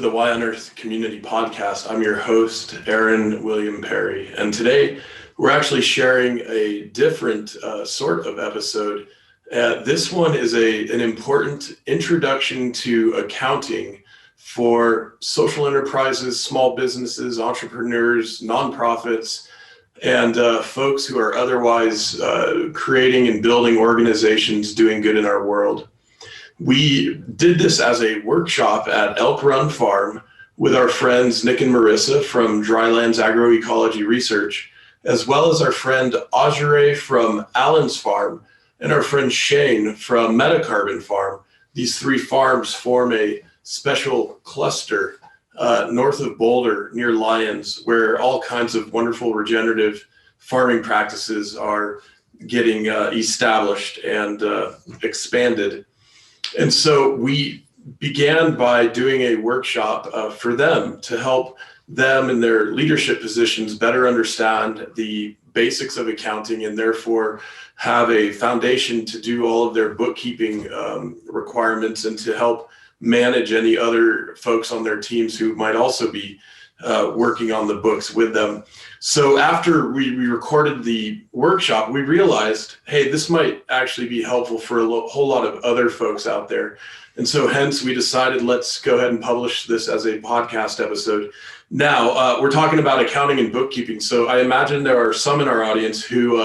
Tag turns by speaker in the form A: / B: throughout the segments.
A: to the Why on Earth Community Podcast. I'm your host, Aaron William Perry, and today we're actually sharing a different sort of episode. This one is an important introduction to accounting for social enterprises, small businesses, entrepreneurs, nonprofits, and folks who are otherwise creating and building organizations doing good in our world. We did this as a workshop at Elk Run Farm with our friends Nick and Marissa from Drylands Agroecology Research, as well as our friend Audrey from Allen's Farm and our friend Shane from Metacarbon Farm. These three farms form a special cluster north of Boulder near Lyons, where all kinds of wonderful regenerative farming practices are getting established and expanded. And so we began by doing a workshop for them to help them in their leadership positions better understand the basics of accounting and therefore have a foundation to do all of their bookkeeping requirements and to help manage any other folks on their teams who might also be working on the books with them. So after we recorded the workshop, we realized, hey, this might actually be helpful for a whole lot of other folks out there. And so hence we decided, let's go ahead and publish this as a podcast episode. Now, we're talking about accounting and bookkeeping. So I imagine there are some in our audience who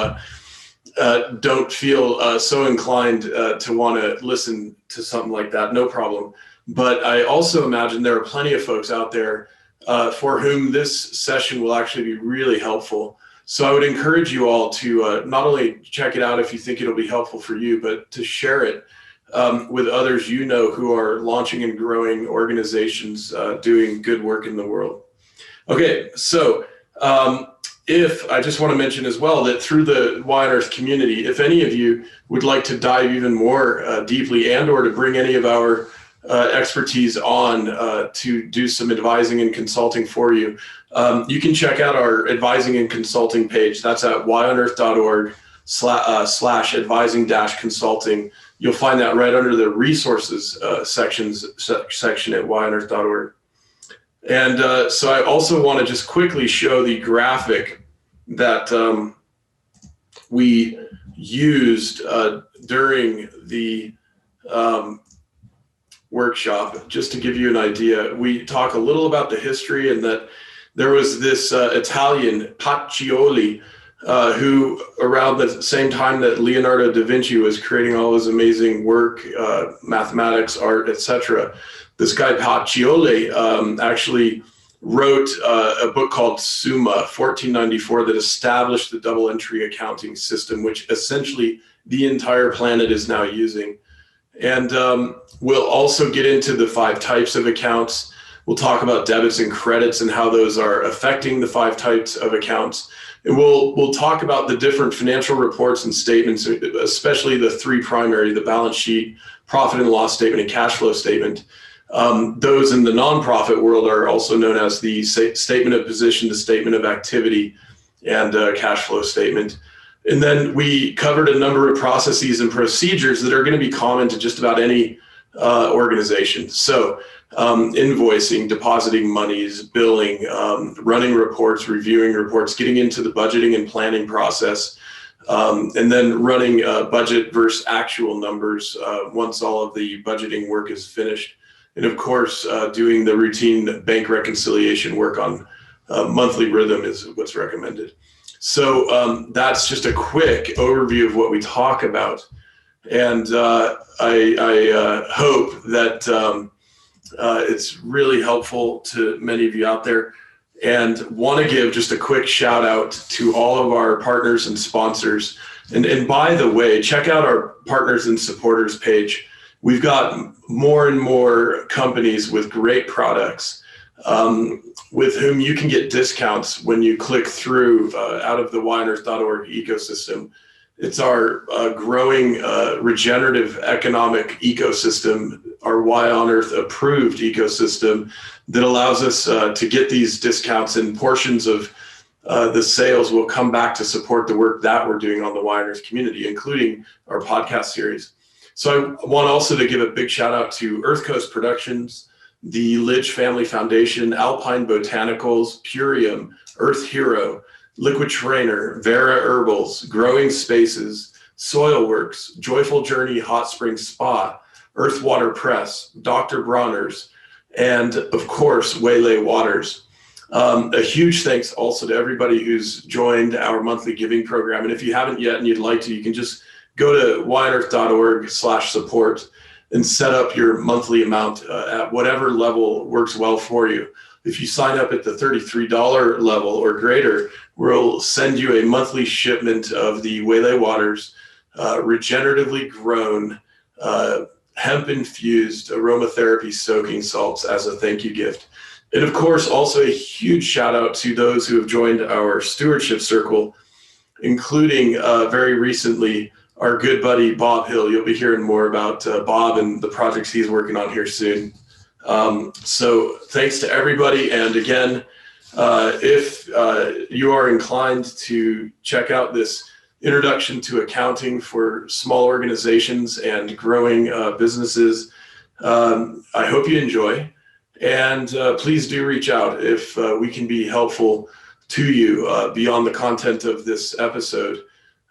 A: don't feel so inclined to want to listen to something like that. No problem. But I also imagine there are plenty of folks out there for whom this session will actually be really helpful. So I would encourage you all to not only check it out if you think it'll be helpful for you, but to share it with others you know who are launching and growing organizations doing good work in the world. Okay, so if I just want to mention as well that through the Why on Earth community, if any of you would like to dive even more deeply and or to bring any of our expertise on to do some advising and consulting for you, you can check out our advising and consulting page. That's at whyonearth.org/advising-consulting. You'll find that right under the resources section at whyonearth.org. And so I also want to just quickly show the graphic that we used during the workshop, just to give you an idea. We talk a little about the history and that there was this Italian, Pacioli, who around the same time that Leonardo da Vinci was creating all his amazing work, mathematics, art, etc., this guy Pacioli actually wrote a book called Summa, 1494, that established the double entry accounting system, which essentially the entire planet is now using. And we'll also get into the 5 types of accounts. We'll talk about debits and credits and how those are affecting the 5 types of accounts. And we'll talk about the different financial reports and statements, especially the 3 primary, the balance sheet, profit and loss statement, and cash flow statement. Those in the nonprofit world are also known as the statement of position, the statement of activity, and cash flow statement. And then we covered a number of processes and procedures that are going to be common to just about any organization. So invoicing, depositing monies, billing, running reports, reviewing reports, getting into the budgeting and planning process, and then running budget versus actual numbers once all of the budgeting work is finished. And of course, doing the routine bank reconciliation work on monthly rhythm is what's recommended. So that's just a quick overview of what we talk about. And I hope that it's really helpful to many of you out there, and want to give just a quick shout out to all of our partners and sponsors. And by the way, check out our partners and supporters page. We've got more and more companies with great products with whom you can get discounts when you click through out of the whyonearth.org ecosystem. It's our growing regenerative economic ecosystem, our Why on Earth approved ecosystem that allows us to get these discounts, and portions of the sales will come back to support the work that we're doing on the Why on Earth community, including our podcast series. So I want also to give a big shout out to Earth Coast Productions, the Lidge Family Foundation, Alpine Botanicals, Purium, Earth Hero, Liquid Trainer, Vera Herbals, Growing Spaces, Soilworks, Joyful Journey Hot Spring Spa, Earth Water Press, Dr. Bronner's, and of course, Waylay Waters. A huge thanks also to everybody who's joined our monthly giving program. And if you haven't yet and you'd like to, you can just go to whyearnearth.org/support and set up your monthly amount at whatever level works well for you. If you sign up at the $33 level or greater, we'll send you a monthly shipment of the Waylay Waters regeneratively grown hemp-infused aromatherapy soaking salts as a thank you gift. And of course, also a huge shout out to those who have joined our stewardship circle, including very recently our good buddy Bob Hill. You'll be hearing more about Bob and the projects he's working on here soon. So thanks to everybody. And again, if you are inclined to check out this Introduction to Accounting for Small Organizations and Growing Businesses, I hope you enjoy. And please do reach out if we can be helpful to you beyond the content of this episode.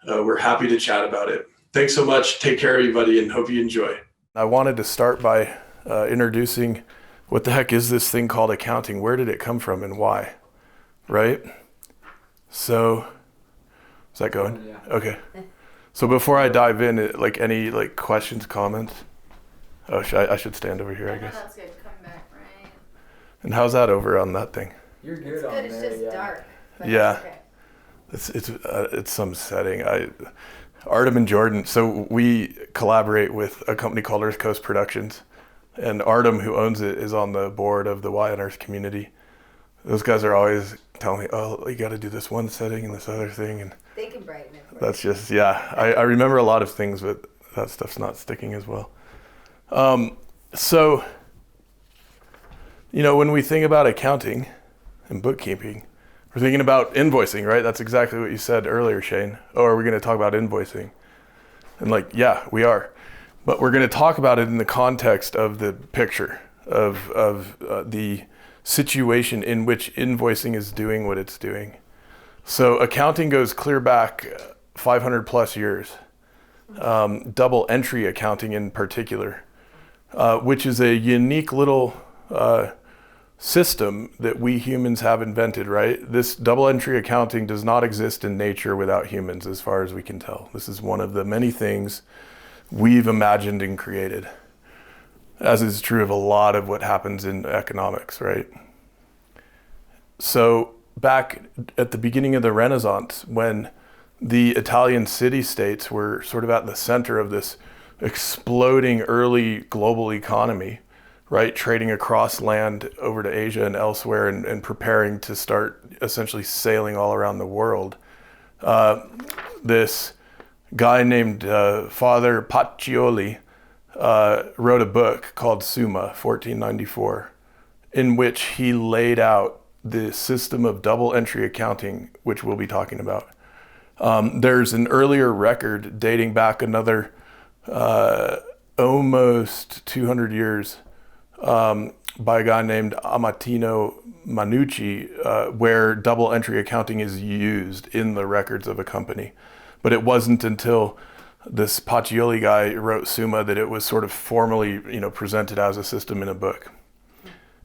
A: We're happy to chat about it. Thanks so much. Take care, everybody, and hope you enjoy. I wanted to start by introducing what the heck is this thing called accounting? Where did it come from and why? Right? So, is that going? Yeah. Okay. So before I dive in, any questions, comments? Oh, I should stand over here, I guess. That's good. Come back, right? And how's that over on that thing?
B: You're good on there. It's just dark.
A: Yeah. It's some setting. Artem and Jordan. So we collaborate with a company called Earth Coast Productions, and Artem, who owns it, is on the board of the Y on Earth community. Those guys are always telling me, "Oh, you got to do this one setting and this other thing," and
B: they can brighten it.
A: That's just I remember a lot of things, but that stuff's not sticking as well. So, when we think about accounting and bookkeeping, we're thinking about invoicing, right? That's exactly what you said earlier, Shane. Oh, are we going to talk about invoicing? And yeah, we are. But we're going to talk about it in the context of the picture of the situation in which invoicing is doing what it's doing. So accounting goes clear back 500 plus years. Double entry accounting in particular, which is a unique little system that we humans have invented, right? This double entry accounting does not exist in nature without humans, as far as we can tell. This is one of the many things we've imagined and created, as is true of a lot of what happens in economics, right? So back at the beginning of the Renaissance, when the Italian city-states were sort of at the center of this exploding early global economy, right? Trading across land over to Asia and elsewhere and preparing to start essentially sailing all around the world. This guy named Father Pacioli wrote a book called Summa, 1494, in which he laid out the system of double entry accounting, which we'll be talking about. There's an earlier record dating back another almost 200 years by a guy named Amatino Manucci, where double entry accounting is used in the records of a company. But it wasn't until this Pacioli guy wrote Summa that it was sort of formally, presented as a system in a book.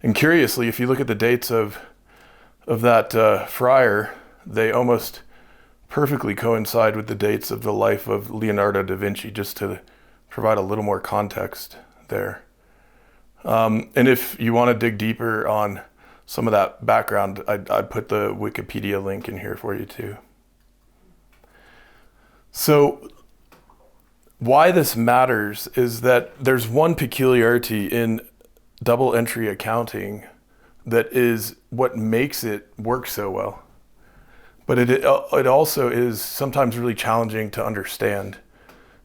A: And curiously, if you look at the dates of that friar, they almost perfectly coincide with the dates of the life of Leonardo da Vinci, just to provide a little more context there. And if you want to dig deeper on some of that background, I put the Wikipedia link in here for you too. So why this matters is that there's one peculiarity in double entry accounting that is what makes it work so well. But it also is sometimes really challenging to understand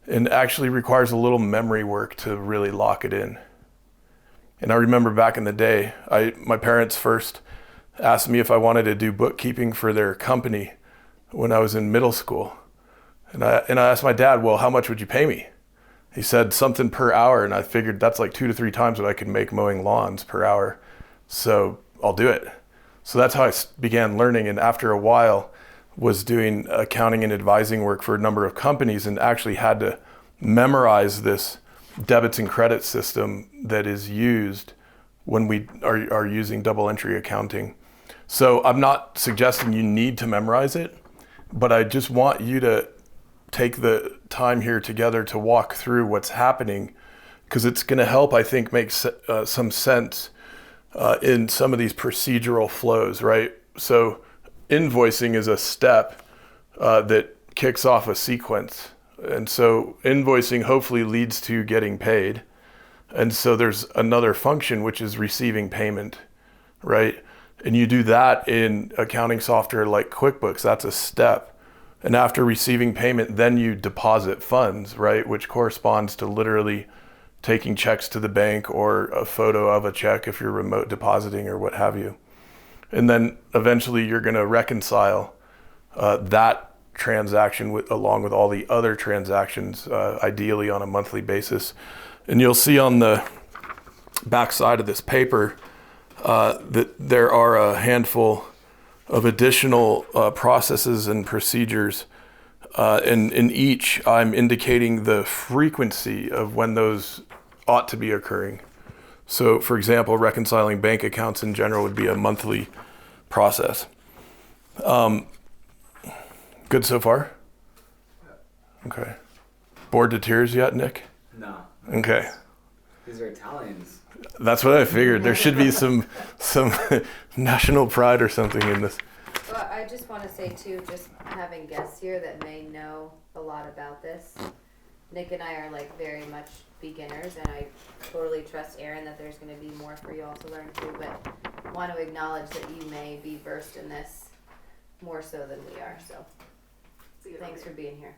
A: and actually requires a little memory work to really lock it in. And I remember back in the day, my parents first asked me if I wanted to do bookkeeping for their company when I was in middle school. And I asked my dad, well, how much would you pay me? He said something per hour, and I figured that's like 2 to 3 times what I could make mowing lawns per hour. So I'll do it. So that's how I began learning, and after a while was doing accounting and advising work for a number of companies and actually had to memorize this debits and credits system that is used when we are using double entry accounting. So I'm not suggesting you need to memorize it, but I just want you to take the time here together to walk through what's happening, because it's going to help, I think, make some sense in some of these procedural flows, right? So invoicing is a step that kicks off a sequence. And so invoicing hopefully leads to getting paid. And so there's another function, which is receiving payment, right? And you do that in accounting software like Quickbooks. That's a step. And after receiving payment, then you deposit funds, right? Which corresponds to literally taking checks to the bank or a photo of a check if you're remote depositing or what have you. And then eventually you're going to reconcile that transaction along with all the other transactions, ideally on a monthly basis. And you'll see on the back side of this paper that there are a handful of additional processes and procedures. And in each, I'm indicating the frequency of when those ought to be occurring. So, for example, reconciling bank accounts in general would be a monthly process. Good so far? Okay. Bored to tears yet, Nick?
C: No.
A: Okay.
C: These are Italians.
A: That's what I figured. There should be some national pride or something in this.
B: Well, I just want to say too, just having guests here that may know a lot about this. Nick and I are like very much beginners, and I totally trust Aaron that there's going to be more for you all to learn too, but want to acknowledge that you may be versed in this more so than we are. So thanks for being here.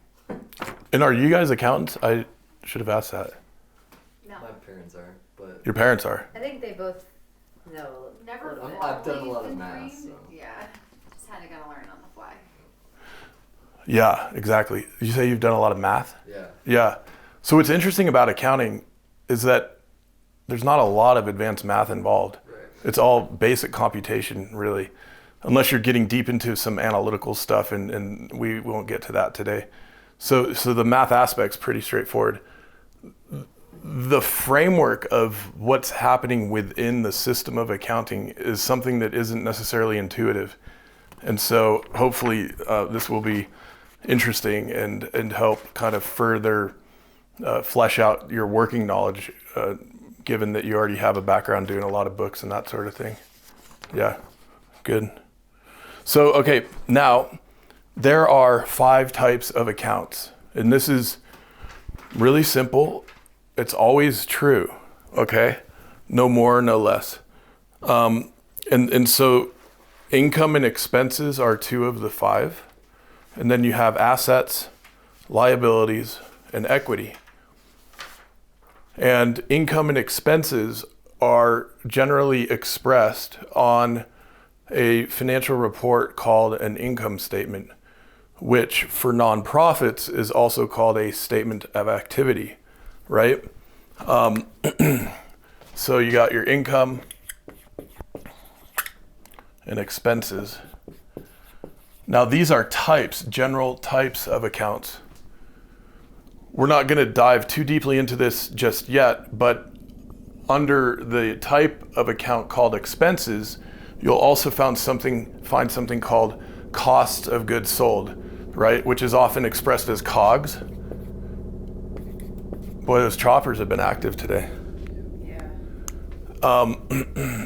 A: And are you guys accountants? I should have asked that.
B: No.
C: My parents are, but
A: Your parents are.
B: I think they both know.
D: Never
C: I've done a
D: always
C: lot of
D: been
C: math.
D: trained.
C: So.
D: Yeah, just had to gotta learn on the fly.
A: Yeah, exactly. You say you've done a lot of math?
C: Yeah.
A: Yeah. So what's interesting about accounting is that there's not a lot of advanced math involved.
C: Right.
A: It's all basic computation, really, unless you're getting deep into some analytical stuff, and we won't get to that today. So the math aspect's pretty straightforward. The framework of what's happening within the system of accounting is something that isn't necessarily intuitive. And so hopefully this will be interesting and help kind of further flesh out your working knowledge, given that you already have a background doing a lot of books and that sort of thing. Yeah, good. So, okay, now there are 5 types of accounts, and this is really simple. It's true, okay? No more, no less. And so income and expenses are 2 of the 5. And then you have assets, liabilities, and equity. And income and expenses are generally expressed on a financial report called an income statement, which for nonprofits is also called a statement of activity, right? So you got your income and expenses. Now these are types, general types of accounts. We're not going to dive too deeply into this just yet, but under the type of account called expenses, you'll also find something called cost of goods sold, right? Which is often expressed as COGS. Boy, those choppers have been active today.
B: Yeah.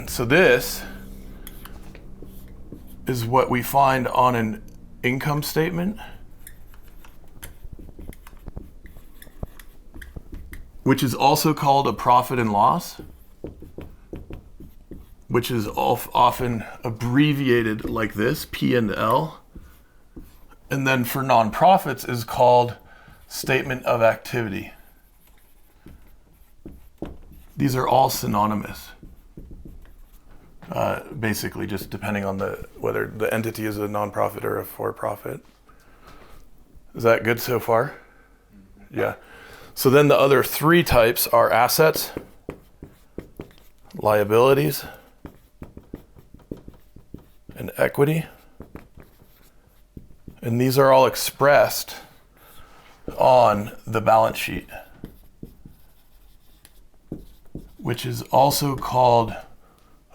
A: So this is what we find on an income statement, which is also called a profit and loss, which is often abbreviated like this, P&L. And then for nonprofits is called statement of activity. These are all synonymous, basically, just depending on whether the entity is a nonprofit or a for-profit. Is that good so far? Yeah. So then the other three types are assets, liabilities, and equity. And these are all expressed on the balance sheet, which is also called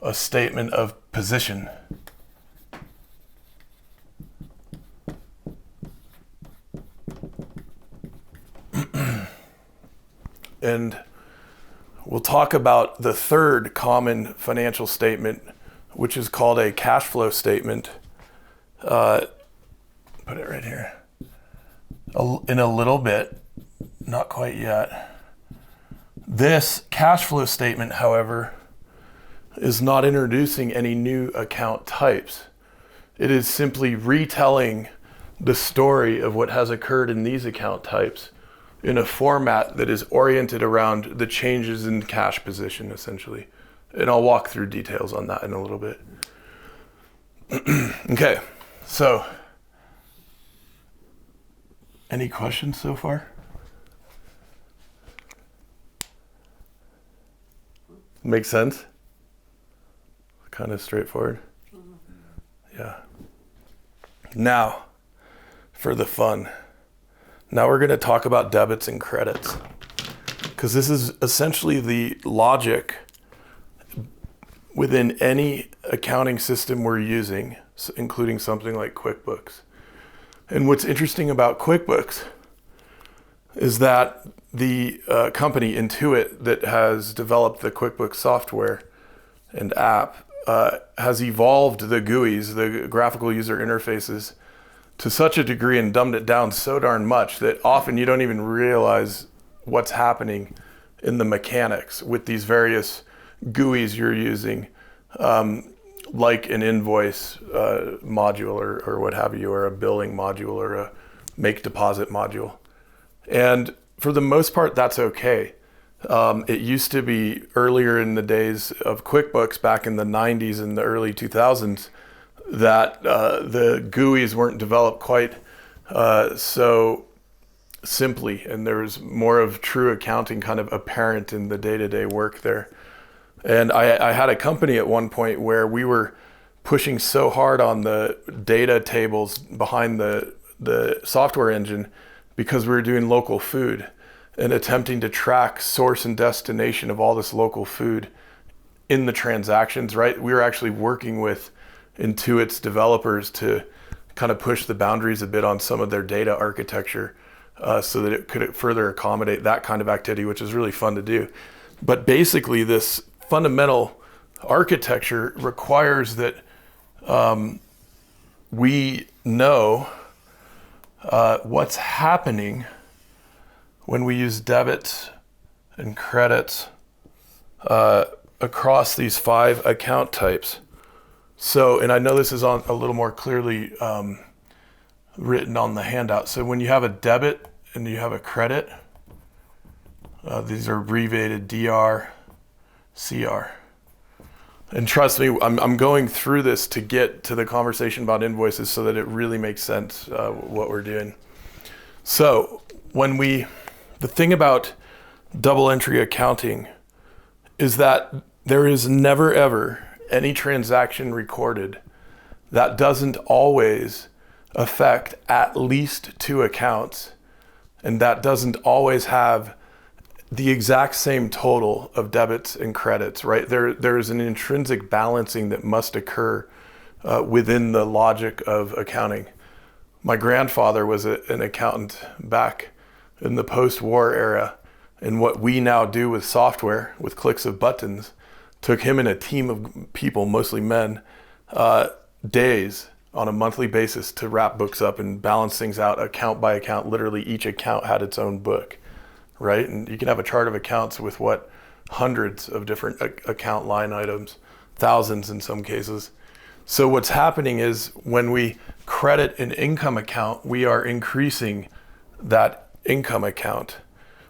A: a statement of position. And we'll talk about the third common financial statement, which is called a cash flow statement. Put it right here. In a little bit, not quite yet. This cash flow statement, however, is not introducing any new account types. It is simply retelling the story of what has occurred in these account types in a format that is oriented around the changes in cash position, essentially. And I'll walk through details on that in a little bit. Okay, so any questions so far? Makes sense? Kind of straightforward? Yeah. Now, for the fun. Now we're going to talk about debits and credits, because this is essentially the logic within any accounting system we're using, including something like QuickBooks. And what's interesting about QuickBooks is that the company Intuit that has developed the QuickBooks software and app has evolved the GUIs, the graphical user interfaces, to such a degree and dumbed it down so darn much that often you don't even realize what's happening in the mechanics with these various GUIs you're using, like an invoice module or what have you, or a billing module or a make deposit module. And for the most part, that's okay. It used to be earlier in the days of QuickBooks back in the 90s and the early 2000s that the GUIs weren't developed quite so simply, and there was more of true accounting kind of apparent in the day-to-day work there. And I had a company at one point where we were pushing so hard on the data tables behind the software engine because we were doing local food and attempting to track source and destination of all this local food in the transactions, right? We were actually working with Intuit's developers to kind of push the boundaries a bit on some of their data architecture so that it could further accommodate that kind of activity, which is really fun to do. But basically, this fundamental architecture requires that we know what's happening when we use debits and credits across these 5 account types. So, and I know this is on a little more clearly written on the handout. So when you have a debit and you have a credit, these are abbreviated DR, CR. And trust me, I'm going through this to get to the conversation about invoices so that it really makes sense what we're doing. So the thing about double entry accounting is that there is never ever any transaction recorded that doesn't always affect at least 2 accounts, and that doesn't always have the exact same total of debits and credits, right? There's an intrinsic balancing that must occur within the logic of accounting. My grandfather was an accountant back in the post-war era, and what we now do with software, with clicks of buttons, took him and a team of people, mostly men, days on a monthly basis to wrap books up and balance things out account by account. Literally each account had its own book, right? And you can have a chart of accounts with hundreds of different account line items, thousands in some cases. So what's happening is when we credit an income account, we are increasing that income account.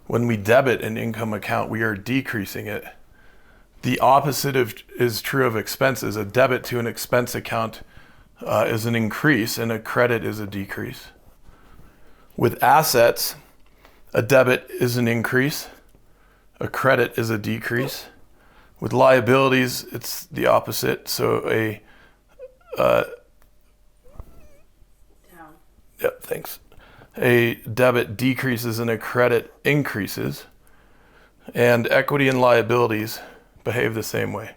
A: When we debit an income account, we are decreasing it. The opposite is true of expenses. A debit to an expense account is an increase, and a credit is a decrease. With assets, A debit is an increase. A credit is a decrease. With liabilities, it's the opposite. So
D: Down.
A: yep, thanks. A debit decreases and a credit increases. And equity and liabilities behave the same way.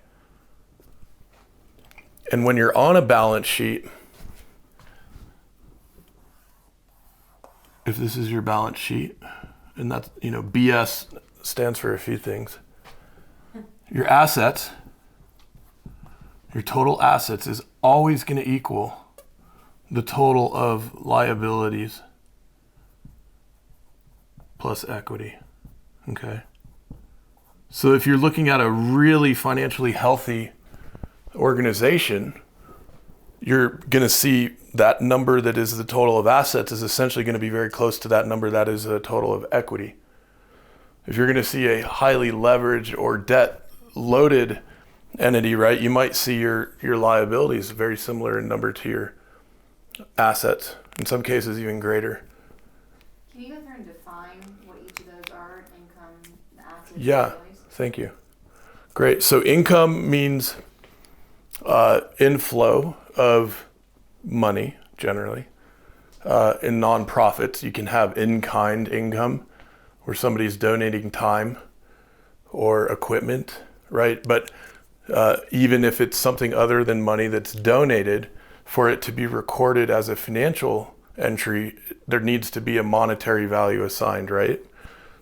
A: And when you're on a balance sheet, if this is your balance sheet, and that's, BS stands for a few things. Your assets, your total assets is always going to equal the total of liabilities plus equity. Okay? So if you're looking at a really financially healthy organization, you're going to see that number that is the total of assets is essentially going to be very close to that number that is the total of equity. If you're going to see a highly leveraged or debt loaded entity, right, you might see your liabilities very similar in number to your assets, in some cases even greater.
D: Can you go through and define what each of those are? Income, assets,
A: Yeah,
D: liabilities?
A: thank you. Great. So income means inflow of money, generally. In nonprofits, you can have in-kind income where somebody's donating time or equipment, right? But even if it's something other than money that's donated, for it to be recorded as a financial entry, there needs to be a monetary value assigned, right?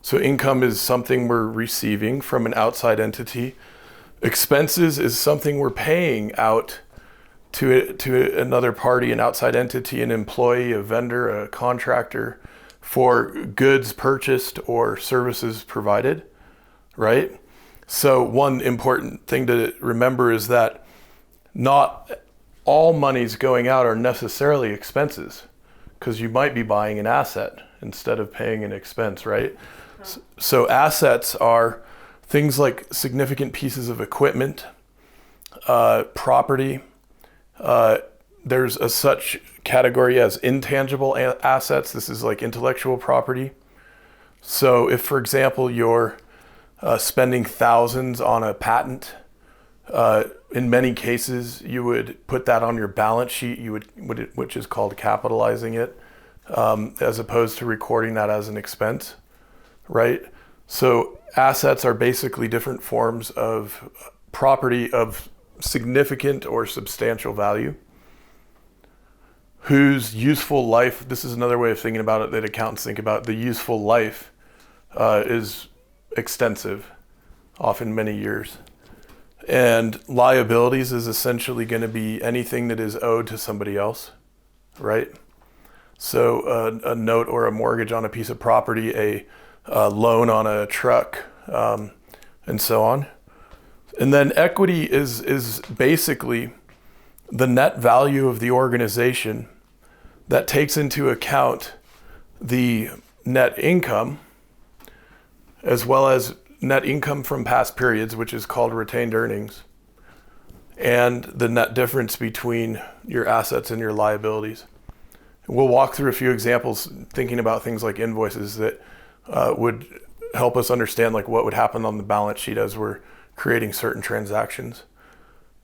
A: So income is something we're receiving from an outside entity. Expenses is something we're paying out to another party, an outside entity, an employee, a vendor, a contractor, for goods purchased or services provided, right? So one important thing to remember is that not all monies going out are necessarily expenses, because you might be buying an asset instead of paying an expense, right? So assets are things like significant pieces of equipment, property. There's a such category as intangible assets. This is like intellectual property. So if, for example, you're spending thousands on a patent, in many cases you would put that on your balance sheet, which is called capitalizing it, as opposed to recording that as an expense, right? So assets are basically different forms of property of significant or substantial value, whose useful life, this is another way of thinking about it that accountants think about, the useful life is extensive, often many years. And liabilities is essentially going to be anything that is owed to somebody else, right? So a note or a mortgage on a piece of property, a loan on a truck, and so on. And then equity is basically the net value of the organization that takes into account the net income as well as net income from past periods, which is called retained earnings, and the net difference between your assets and your liabilities. We'll walk through a few examples thinking about things like invoices that would help us understand like what would happen on the balance sheet as we're creating certain transactions.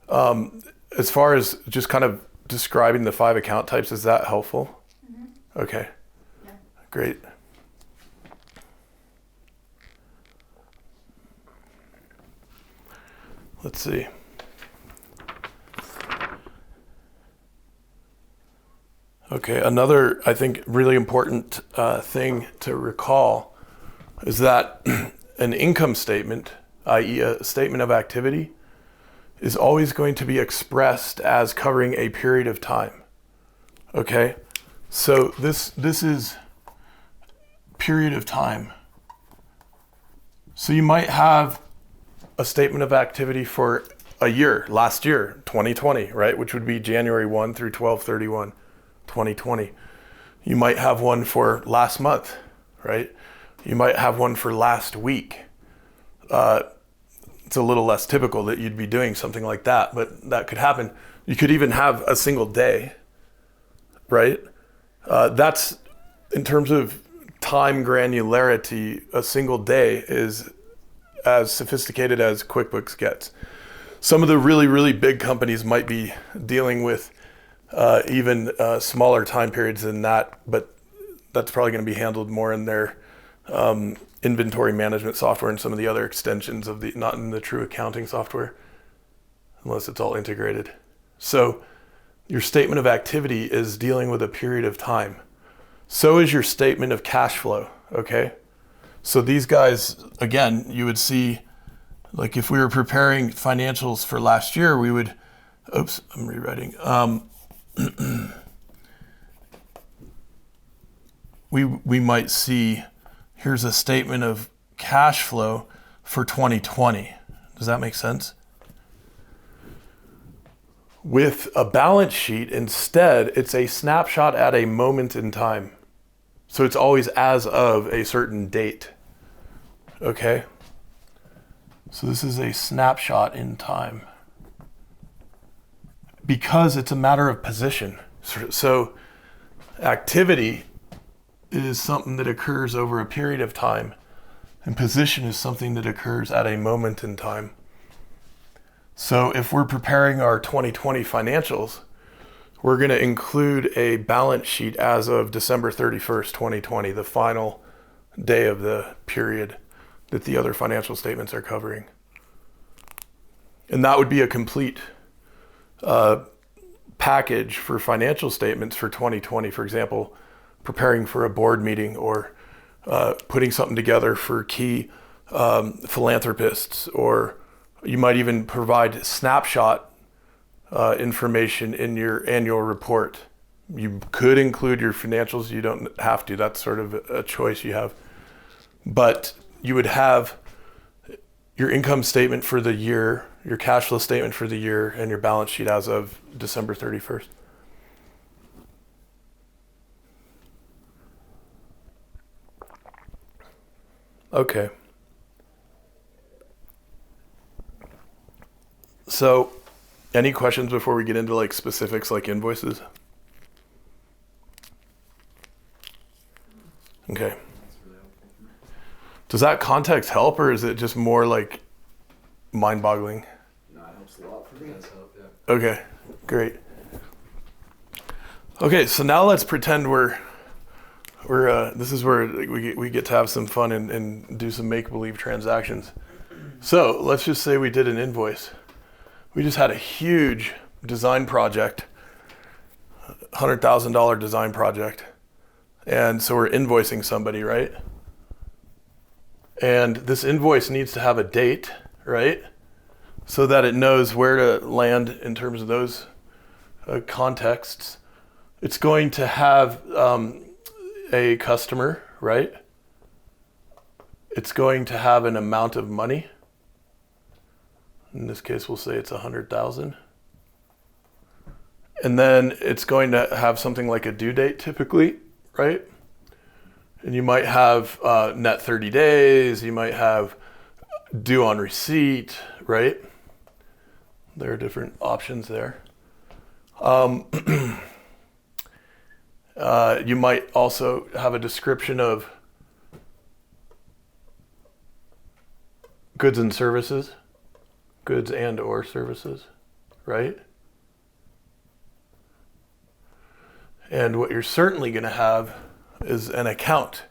A: As far as just kind of describing the 5 account types, is that helpful? Mm-hmm. Okay.
D: Yeah.
A: Great. Let's see. Okay, another, I think, really important thing to recall is that an income statement, i.e. a statement of activity, is always going to be expressed as covering a period of time. Okay? So this is period of time. So you might have a statement of activity for a year, last year, 2020, right? Which would be January 1 through 12/31, 2020. You might have one for last month, right? You might have one for last week. It's a little less typical that you'd be doing something like that, but that could happen. You could even have a single day, right? That's in terms of time granularity, a single day is as sophisticated as QuickBooks gets. Some of the really, really big companies might be dealing with even smaller time periods than that, but that's probably going to be handled more in their inventory management software and some of the other extensions of not in the true accounting software, unless it's all integrated. So your statement of activity is dealing with a period of time. So is your statement of cash flow, okay? So these guys, again, you would see, like if we were preparing financials for last year, we would, oops, I'm rewriting. We might see, here's a statement of cash flow for 2020. Does that make sense? With a balance sheet, instead, it's a snapshot at a moment in time. So it's always as of a certain date. Okay? So this is a snapshot in time. Because it's a matter of position. So activity is something that occurs over a period of time, and position is something that occurs at a moment in time. So if we're preparing our 2020 financials, we're going to include a balance sheet as of December 31st, 2020, the final day of the period that the other financial statements are covering. And that would be a complete package for financial statements for 2020, for example, preparing for a board meeting or putting something together for key philanthropists, or you might even provide snapshot information in your annual report. You could include your financials. You don't have to. That's sort of a choice you have. But you would have your income statement for the year, your cash flow statement for the year, and your balance sheet as of December 31st. Okay. So, any questions before we get into like specifics like invoices? Okay. Does that context help, or is it just more like mind-boggling?
C: No, it helps a lot for me.
E: It does help, yeah.
A: Okay, great. Okay, so now let's pretend we're this is where we get to have some fun and do some make-believe transactions. So let's just say we did an invoice. We just had a huge design project, $100,000 design project. And so we're invoicing somebody, right? And this invoice needs to have a date, right? So that it knows where to land in terms of those contexts. It's going to have a customer, right? It's going to have an amount of money. In this case, we'll say it's 100,000. And then it's going to have something like a due date typically, right? And you might have net 30 days. You might have due on receipt, right? There are different options there. You might also have a description of goods and services, goods and or services, right? And what you're certainly going to have is an account.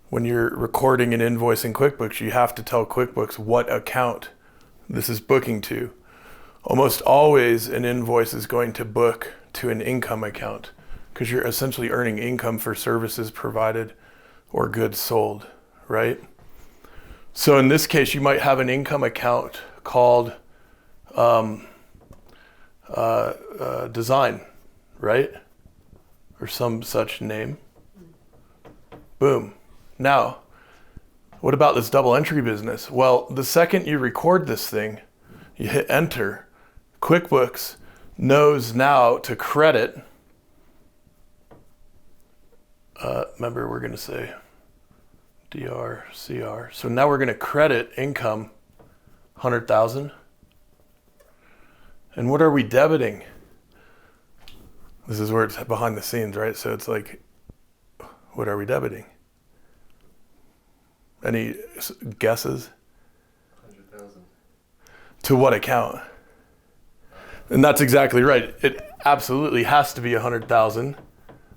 A: When you're recording an invoice in QuickBooks, you have to tell QuickBooks what account this is booking to. Almost always an invoice is going to book to an income account, because you're essentially earning income for services provided or goods sold, right? So in this case, you might have an income account called design, right? Or some such name. Boom. Now, what about this double entry business? Well, the second you record this thing, you hit enter, QuickBooks knows now to credit. Remember, we're going to say DRCR. So now we're going to credit income, 100,000. And what are we debiting? This is where it's behind the scenes, right? So it's like, what are we debiting? Any guesses?
C: 100,000.
A: To what account? And that's exactly right. It absolutely has to be 100,000,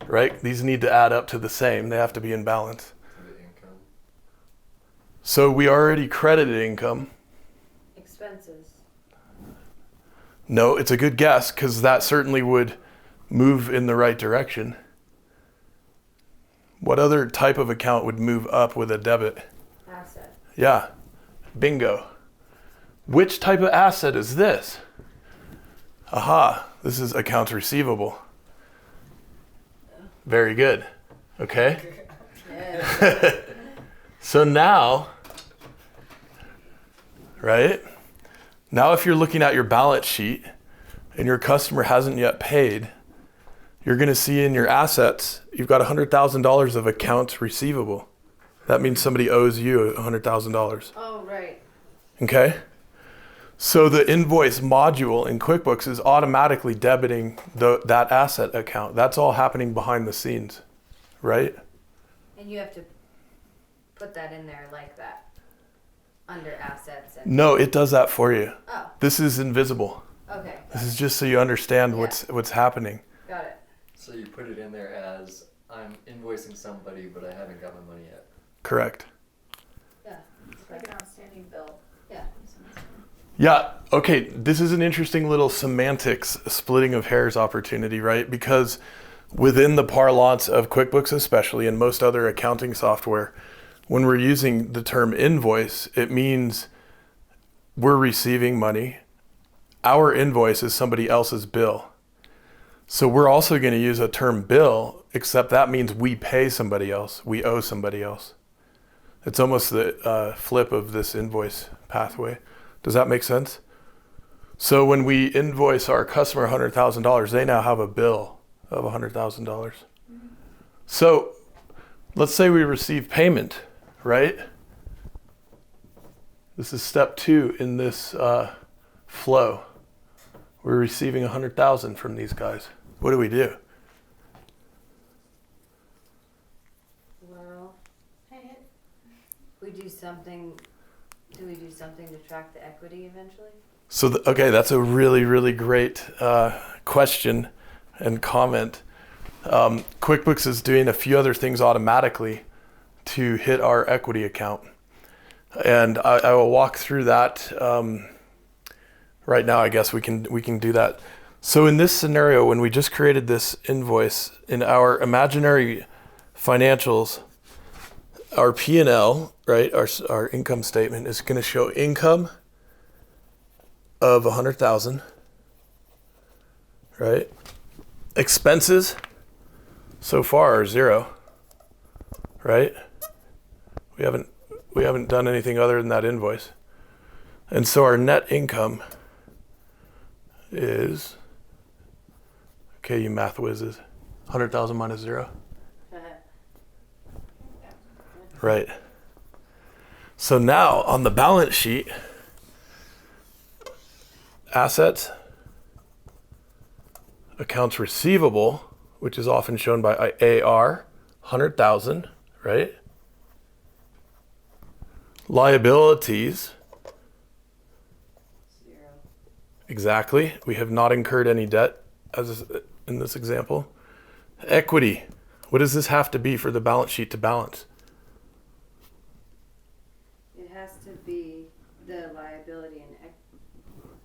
A: right? These need to add up to the same. They have to be in balance.
C: To the income.
A: So we already credited income.
B: Expenses.
A: No, it's a good guess because that certainly would move in the right direction. What other type of account would move up with a debit?
B: Asset.
A: Yeah, bingo. Which type of asset is this? Aha, this is accounts receivable. Very good. Okay.
B: Yeah.
A: So now, right? Now if you're looking at your balance sheet and your customer hasn't yet paid, you're going to see in your assets, you've got $100,000 of accounts receivable. That means somebody owes you $100,000.
B: Oh, right.
A: Okay? So the invoice module in QuickBooks is automatically debiting that asset account. That's all happening behind the scenes, right?
B: And you have to put that in there like that, under assets and.
A: No, it does that for you.
B: Oh,
A: This is invisible.
B: okay.
A: This is just so you understand what's happening.
B: Got it.
C: So you put it in there as I'm invoicing somebody, but I haven't got my money yet.
A: Correct.
B: Yeah.
D: It's like an outstanding bill.
B: Yeah.
A: Yeah, okay, this is an interesting little semantics splitting of hairs opportunity, right? Because within the parlance of QuickBooks especially, and most other accounting software, when we're using the term invoice, it means we're receiving money. Our invoice is somebody else's bill. So we're also going to use a term bill, except that means we pay somebody else. We owe somebody else. It's almost the flip of this invoice pathway. Does that make sense? So when we invoice our customer $100,000, they now have a bill of $100,000. So let's say we receive payment, right? This is step 2 in this flow. We're receiving $100,000 from these guys. What do we do?
B: Well, we do something. Do we do something to track the equity eventually?
A: So, okay, that's a really, really great question and comment. QuickBooks is doing a few other things automatically to hit our equity account. And I will walk through that right now. I guess we can do that. So in this scenario, when we just created this invoice, in our imaginary financials, our P&L, right, our income statement is going to show income of 100,000, right? Expenses so far are 0, right? We haven't done anything other than that invoice. And so our net income is, okay, you math whizzes, 100,000 minus 0. Right. So now on the balance sheet, assets, accounts receivable, which is often shown by AR, 100,000, right? Liabilities,
B: 0.
A: exactly. We have not incurred any debt as in this example. Equity, what does this have to be for the balance sheet to balance?
B: It has to be the liability and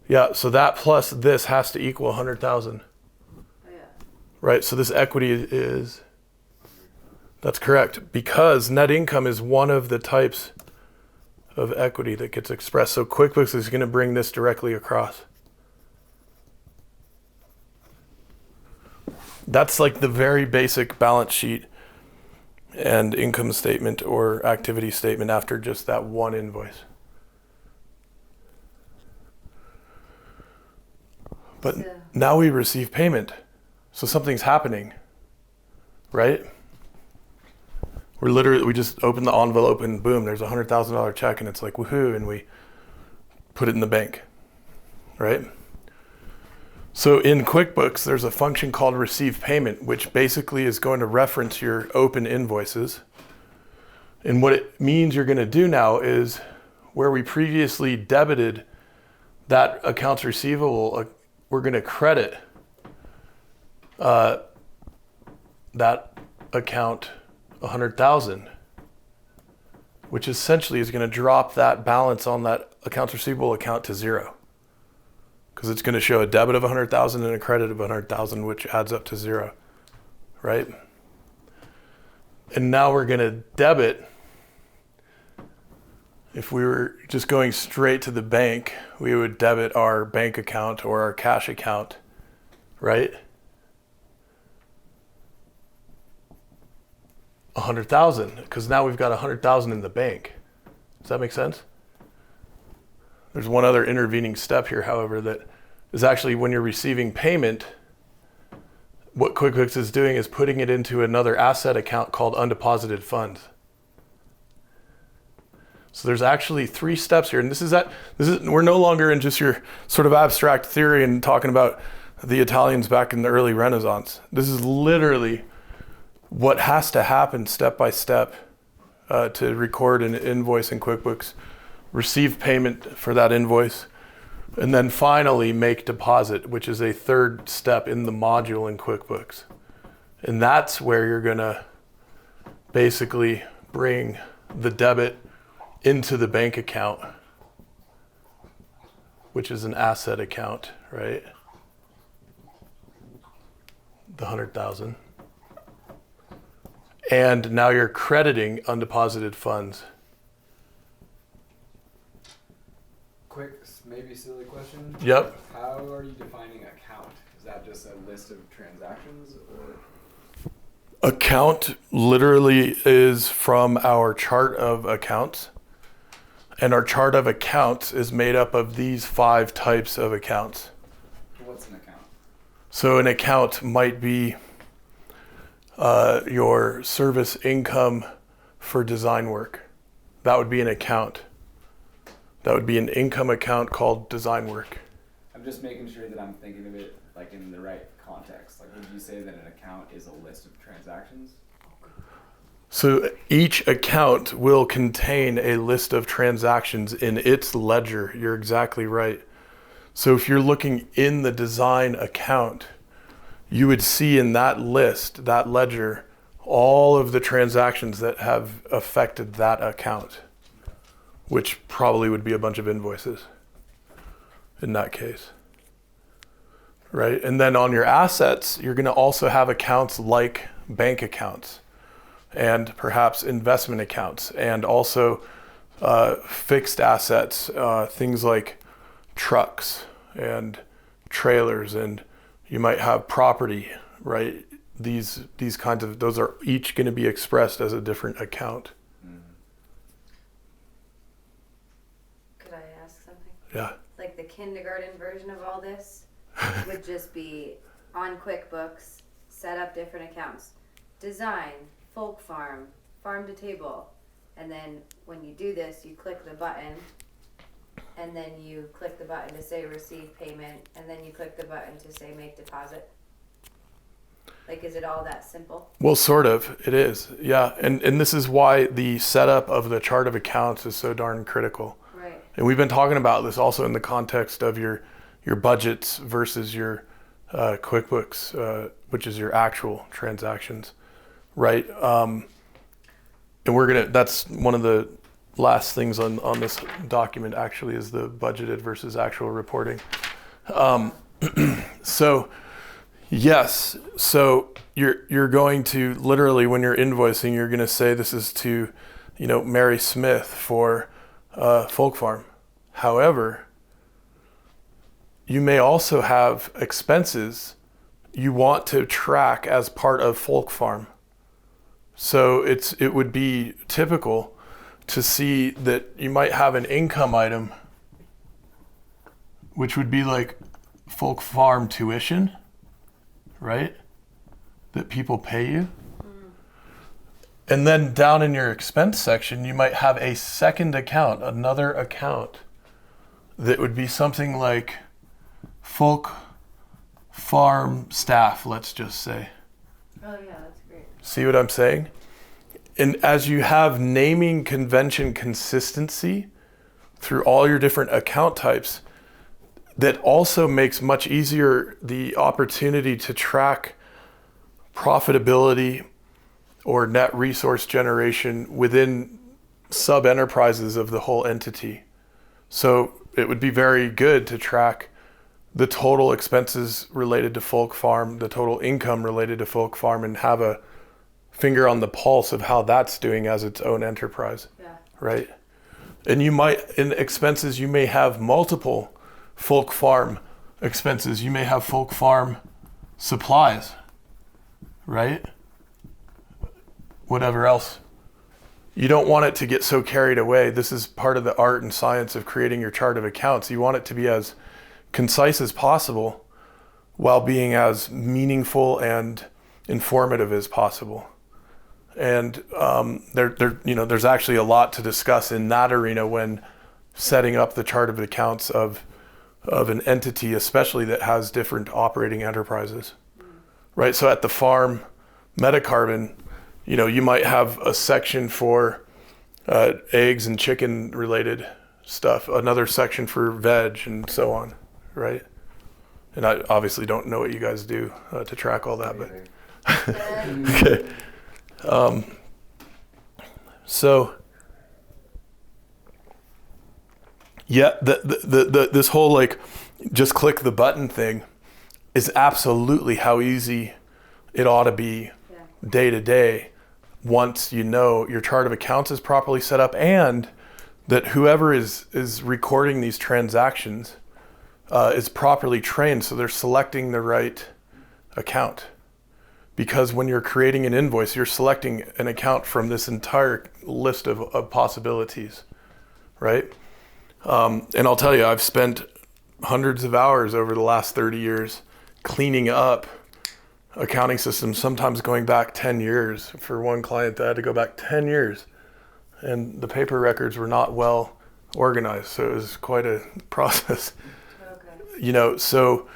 A: Yeah, so that plus this has to equal 100,000.
B: oh yeah.
A: Right, so this equity is, that's correct, because net income is one of the types of equity that gets expressed. So QuickBooks is going to bring this directly across. That's like the very basic balance sheet and income statement or activity statement after just that one invoice. But
B: So-
A: now we receive payment. So something's happening, right? We just open the envelope and boom, there's a $100,000 check and it's like woohoo, and we put it in the bank, right? So in QuickBooks, there's a function called receive payment, which basically is going to reference your open invoices. And what it means you're going to do now is where we previously debited that accounts receivable, we're going to credit that account $100,000, which essentially is going to drop that balance on that accounts receivable account to zero, because it's going to show a debit of $100,000 and a credit of $100,000, which adds up to zero, right? And now we're going to debit. If we were just going straight to the bank, we would debit our bank account or our cash account, right? $100,000, because now we've got $100,000 in the bank. Does that make sense? There's one other intervening step here, however, that is actually when you're receiving payment, what QuickBooks is doing is putting it into another asset account called Undeposited Funds. So there's actually 3 steps here, and this is we're no longer in just your sort of abstract theory and talking about the Italians back in the early Renaissance. This is literally what has to happen step by step to record an invoice in QuickBooks, receive payment for that invoice, and then finally make deposit, which is a 3rd step in the module in QuickBooks. And that's where you're gonna basically bring the debit into the bank account, which is an asset account, right? The 100,000. And now you're crediting undeposited funds.
E: Quick, maybe silly question.
A: Yep.
E: How are you defining account? Is that just a list of transactions, or?
A: Account literally is from our chart of accounts. And our chart of accounts is made up of these 5 types of accounts.
E: What's an account?
A: So an account might be your service income for design work. That would be an account. That would be an income account called design work.
E: I'm just making sure that I'm thinking of it like in the right context. Like, would you say that an account is a list of transactions?
A: So each account will contain a list of transactions in its ledger. You're exactly right. So if you're looking in the design account, you would see in that list, that ledger, all of the transactions that have affected that account, which probably would be a bunch of invoices in that case, right? And then on your assets, you're going to also have accounts like bank accounts and perhaps investment accounts, and also fixed assets, things like trucks and trailers, and you might have property, right? These kinds of, those are each going to be expressed as a different account.
B: Could I ask something?
A: Yeah.
B: Like the kindergarten version of all this would just be on QuickBooks, set up different accounts. Design, folk farm, farm to table. And then when you do this, you click the button, and then you click the button to say receive payment, and then you click the button to say make deposit. Like, is it all that simple?
A: Well, sort of, it is. Yeah. And this is why the setup of the chart of accounts is so darn critical.
B: Right.
A: And we've been talking about this also in the context of your budgets versus your QuickBooks, which is your actual transactions, right? And that's one of the last things on this document actually, is the budgeted versus actual reporting. So yes, so you're going to literally, when you're invoicing, you're going to say this is to, Mary Smith for Folk Farm. However, you may also have expenses you want to track as part of Folk Farm. So it would be typical to see that you might have an income item, which would be like Folk Farm tuition, right? That people pay you. And then down in your expense section, you might have a second account, another account that would be something like Folk Farm staff, let's just say.
B: Oh yeah, that's great.
A: See what I'm saying? And as you have naming convention consistency through all your different account types, that also makes much easier the opportunity to track profitability or net resource generation within sub-enterprises of the whole entity. So it would be very good to track the total expenses related to Folk Farm, the total income related to Folk Farm, and have a finger on the pulse of how that's doing as its own enterprise, right? And you might, in expenses, you may have multiple Folk Farm expenses. You may have Folk Farm supplies, right? Whatever else. You don't want it to get so carried away. This is part of the art and science of creating your chart of accounts. You want it to be as concise as possible while being as meaningful and informative as possible. And there's actually a lot to discuss in that arena when setting up the chart of accounts of an entity, especially that has different operating enterprises, right? So at the farm, Metacarbon, you might have a section for eggs and chicken related stuff, another section for veg and so on, right? And I obviously don't know what you guys do to track all that, but okay. So yeah, this whole like just click the button thing is absolutely how easy it ought to be day to day once you know your chart of accounts is properly set up and that whoever is recording these transactions is properly trained, so they're selecting the right account. Because when you're creating an invoice, you're selecting an account from this entire list of possibilities, right? And I'll tell you, I've spent hundreds of hours over the last 30 years cleaning up accounting systems, sometimes going back 10 years. For one client, I had to go back 10 years. And the paper records were not well organized, so it was quite a process. Okay. So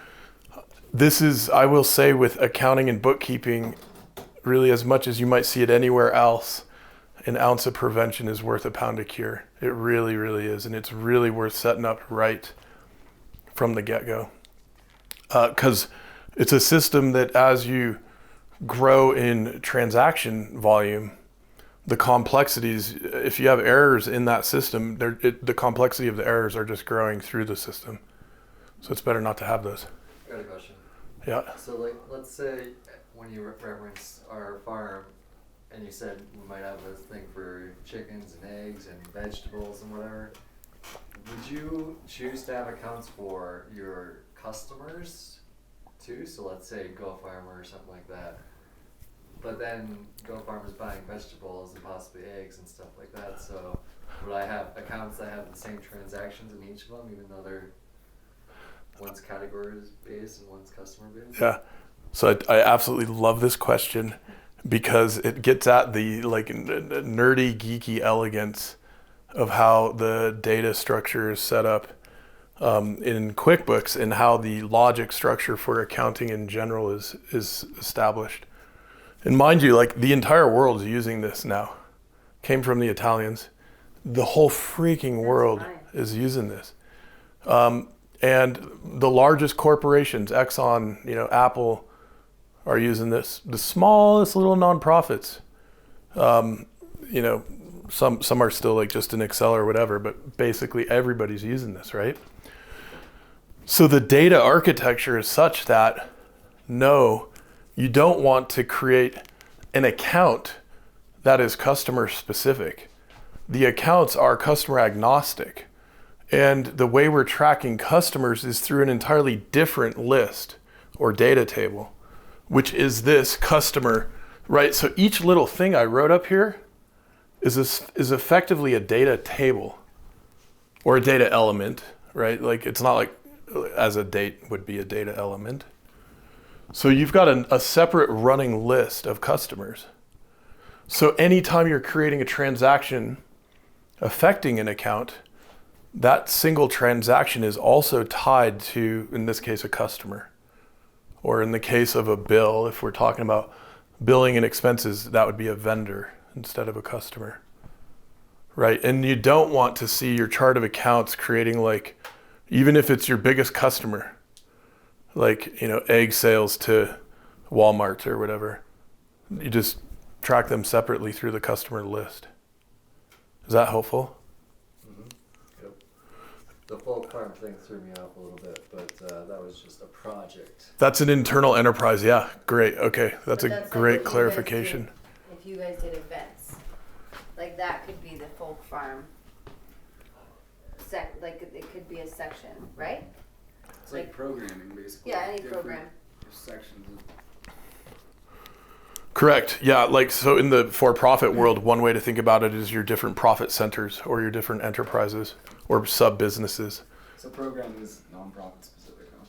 A: this is, I will say, with accounting and bookkeeping, really as much as you might see it anywhere else, an ounce of prevention is worth a pound of cure. It really, really is. And it's really worth setting up right from the get-go. Because it's a system that as you grow in transaction volume, the complexities, if you have errors in that system, the complexity of the errors are just growing through the system. So it's better not to have those.
C: I got a question.
A: Yeah.
C: So let's say when you referenced our farm and you said we might have a thing for chickens and eggs and vegetables and whatever, would you choose to have accounts for your customers too? So let's say Go Farmer or something like that. But then Go Farm is buying vegetables and possibly eggs and stuff like that. So would I have accounts that have the same transactions in each of them, even though they're one's category based and one's customer based?
A: Yeah. So I absolutely love this question because it gets at the nerdy, geeky elegance of how the data structure is set up in QuickBooks and how the logic structure for accounting in general is established. And mind you, the entire world is using this now. Came from the Italians. The whole freaking world is using this. And the largest corporations, Exxon, Apple, are using this. The smallest little nonprofits, some are still just an Excel or whatever, but basically everybody's using this, right? So the data architecture is such that, no, you don't want to create an account that is customer specific. The accounts are customer agnostic. And the way we're tracking customers is through an entirely different list or data table, which is this customer, right? So each little thing I wrote up here is effectively a data table or a data element, right? It's not as a date would be a data element. So you've got a separate running list of customers. So anytime you're creating a transaction affecting an account, that single transaction is also tied to, in this case, a customer. Or in the case of a bill, if we're talking about billing and expenses, that would be a vendor. instead of a customer, right? And you don't want to see your chart of accounts creating like, even if it's your biggest customer, like, egg sales to Walmart or whatever, you just track them separately through the customer list. Is that helpful?
C: Yep. The folk farm thing threw me off a little bit, but that was just a project.
A: That's an internal enterprise. Yeah, great. Okay, that's
B: But
A: a
B: like
A: great
B: what you
A: clarification.
B: guys did. If you guys did events, like that could be the folk farm. Like it could be a section, right?
E: It's like programming, basically.
B: Yeah, any
E: Different
B: program.
E: Sections of
A: Correct. Yeah, like so in the for-profit world, one way to think about it is your different profit centers or your different enterprises or sub-businesses.
E: So programming is nonprofit specific, huh?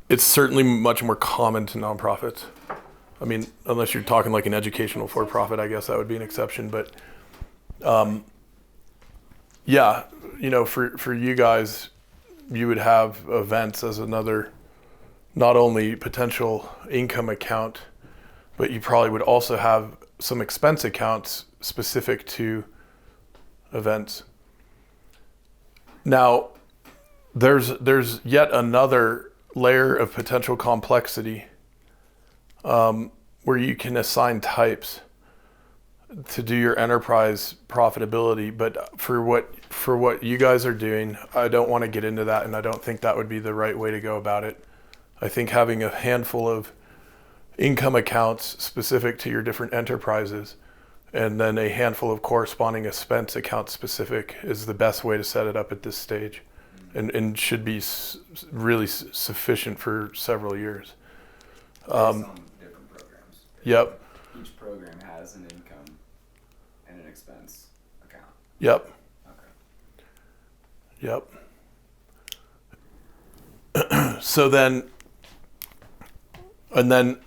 A: It's certainly much more common to nonprofits. I mean, unless you're talking like an educational for-profit, I guess that would be an exception. But yeah, for you guys, you would have events as another, not only potential income account, but you probably would also have some expense accounts specific to events. Now, there's yet another layer of potential complexity where you can assign types to do your enterprise profitability. But for what you guys are doing, I don't want to get into that, and I don't think that would be the right way to go about it. I think having a handful of income accounts specific to your different enterprises and then a handful of corresponding expense accounts specific is the best way to set it up at this stage, and should be really sufficient for several years.
E: Based on different programs.
A: Yep.
E: Each program has an income and an expense account.
A: Yep.
E: Okay.
A: Yep. So then, and then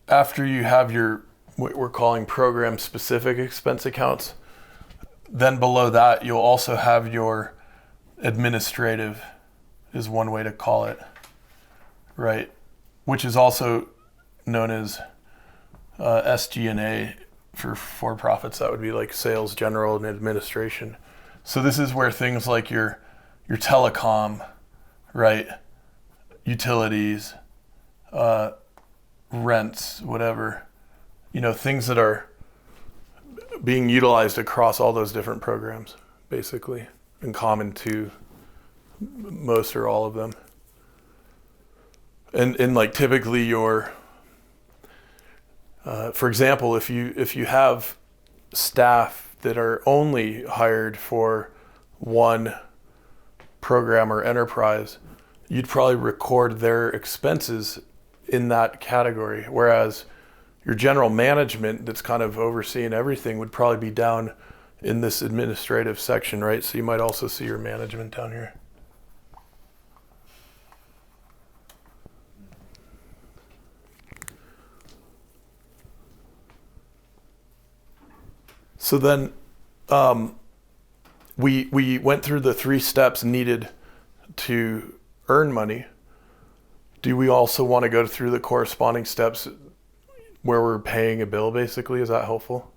A: after you have your, what we're calling program specific expense accounts, then below that, you'll also have your administrative, is one way to call it, right? Which is also known as SG&A for profits. That would be like sales, general, and administration. So this is where things like your telecom, right? Utilities, rents, whatever, things that are being utilized across all those different programs, basically, and common to most or all of them. And like typically your, for example, if you have staff that are only hired for one program or enterprise, you'd probably record their expenses in that category. Whereas your general management that's kind of overseeing everything would probably be down in this administrative section, right? So you might also see your management down here. So then we went through the 3 steps needed to earn money. Do we also want to go through the corresponding steps where we're paying a bill, basically? Is that helpful?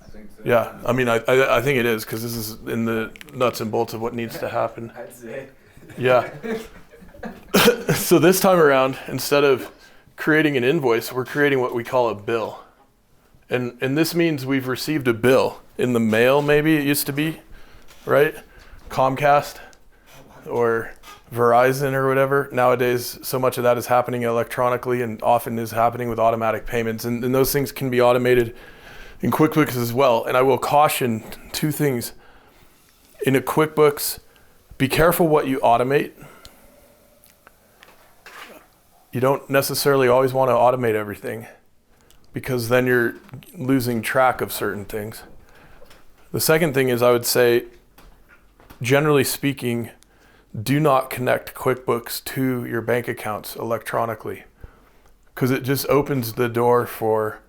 E: I think so.
A: Yeah, I mean, I think it is, because this is in the nuts and bolts of what needs to happen.
E: I'd say.
A: Yeah. So this time around, instead of creating an invoice, we're creating what we call a bill. And this means we've received a bill in the mail, maybe it used to be, right? Comcast or Verizon or whatever. Nowadays, so much of that is happening electronically and often is happening with automatic payments. And those things can be automated in QuickBooks as well. And I will caution 2 things. In a QuickBooks, be careful what you automate. You don't necessarily always want to automate everything, because then you're losing track of certain things. The second thing is, I would say, generally speaking, do not connect QuickBooks to your bank accounts electronically, because it just opens the door for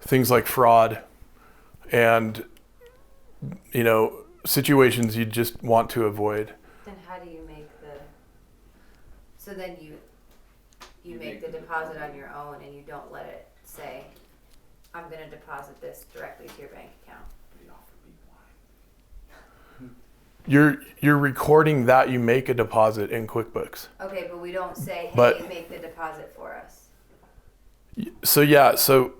A: things like fraud and, situations you just want to avoid.
B: Then how do you make the So then you make the deposit on your own and you don't let it say, I'm gonna deposit this directly to your bank account.
A: You're recording that you make a deposit in QuickBooks.
B: Okay, but we don't say, hey,
A: But-
B: make the deposit for us.
A: So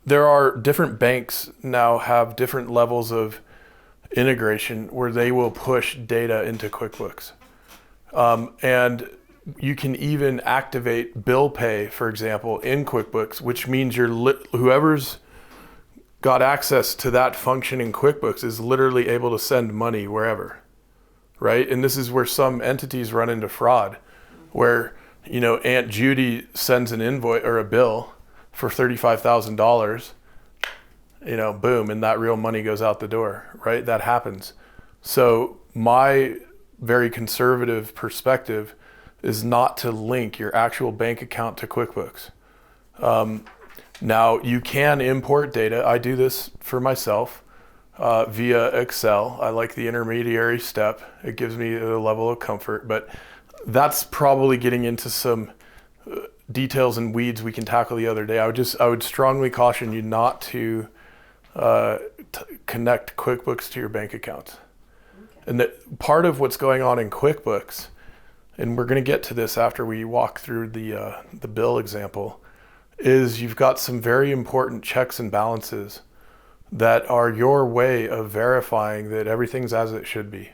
A: there are different banks now have different levels of integration where they will push data into QuickBooks. And you can even activate bill pay, for example, in QuickBooks, which means whoever's got access to that function in QuickBooks is literally able to send money wherever, right? And this is where some entities run into fraud, where, Aunt Judy sends an invoice or a bill for $35,000, boom, and that real money goes out the door, right? That happens. So my very conservative perspective is not to link your actual bank account to QuickBooks. Now, you can import data. I do this for myself via Excel. I like the intermediary step. It gives me a level of comfort, but that's probably getting into some details and weeds we can tackle the other day. I would strongly caution you not to connect QuickBooks to your bank accounts.
B: Okay.
A: And that part of what's going on in QuickBooks, and we're going to get to this after we walk through the bill example, is you've got some very important checks and balances that are your way of verifying that everything's as it should be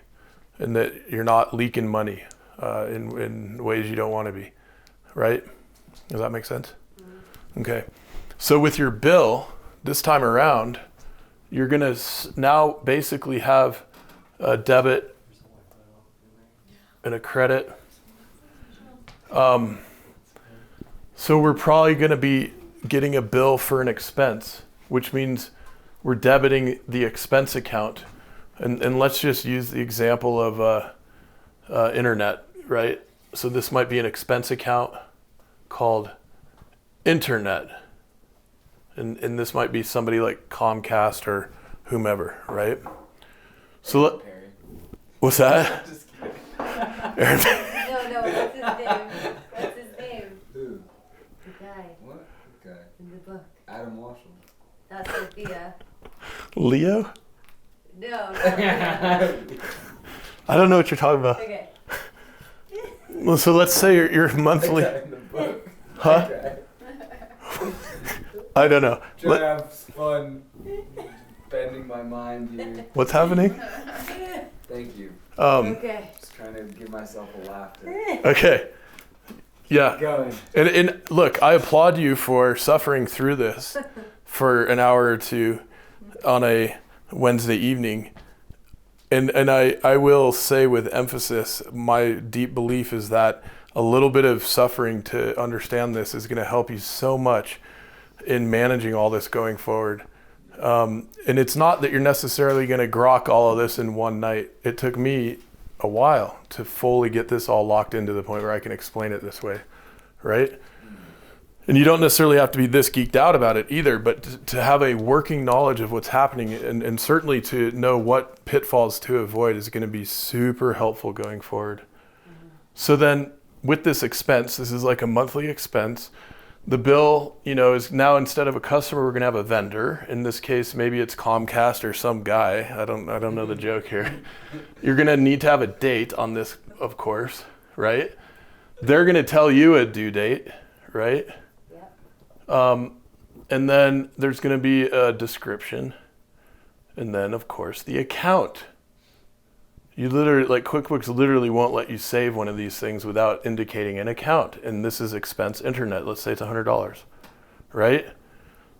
A: and that you're not leaking money in ways you don't want to be, right? Does that make sense? Mm-hmm. Okay. So with your bill, this time around, you're going to now basically have a debit and a credit. So we're probably going to be getting a bill for an expense, which means we're debiting the expense account. And let's just use the example of internet, right? So this might be an expense account called internet. And this might be somebody like Comcast or whomever, right? So what's that?
E: Just kidding.
A: Aaron.
B: No, what's his name? What's his name?
E: Who?
B: The guy
E: What? Okay.
B: in the book.
E: Adam Marshall.
B: Not Sophia.
A: Leo?
B: No, not Sophia.
A: I don't know what you're talking about.
B: Okay.
A: Well, so let's say your monthly,
E: Okay, in the book.
A: huh?
E: Okay.
A: I don't know.
E: Trying to have fun bending my mind here.
A: What's happening?
E: Thank you.
B: Okay.
E: Just trying to give myself a laughter.
A: Okay. Yeah.
E: Going.
A: And look, I applaud you for suffering through this for an hour or two on a Wednesday evening. And I will say with emphasis, my deep belief is that a little bit of suffering to understand this is going to help you so much in managing all this going forward. And it's not that you're necessarily going to grok all of this in one night. It took me a while to fully get this all locked into the point where I can explain it this way, right? And you don't necessarily have to be this geeked out about it either, but to have a working knowledge of what's happening and certainly to know what pitfalls to avoid is going to be super helpful going forward. Mm-hmm. So then with this expense, this is like a monthly expense. The bill, is now instead of a customer, we're going to have a vendor. In this case, maybe it's Comcast or some guy. I don't know the joke here. You're going to need to have a date on this, of course, right? They're going to tell you a due date, right?
B: Yep.
A: And then there's going to be a description. And then, of course, the account. You literally, like QuickBooks literally won't let you save one of these things without indicating an account. And this is expense internet. Let's say it's $100, right?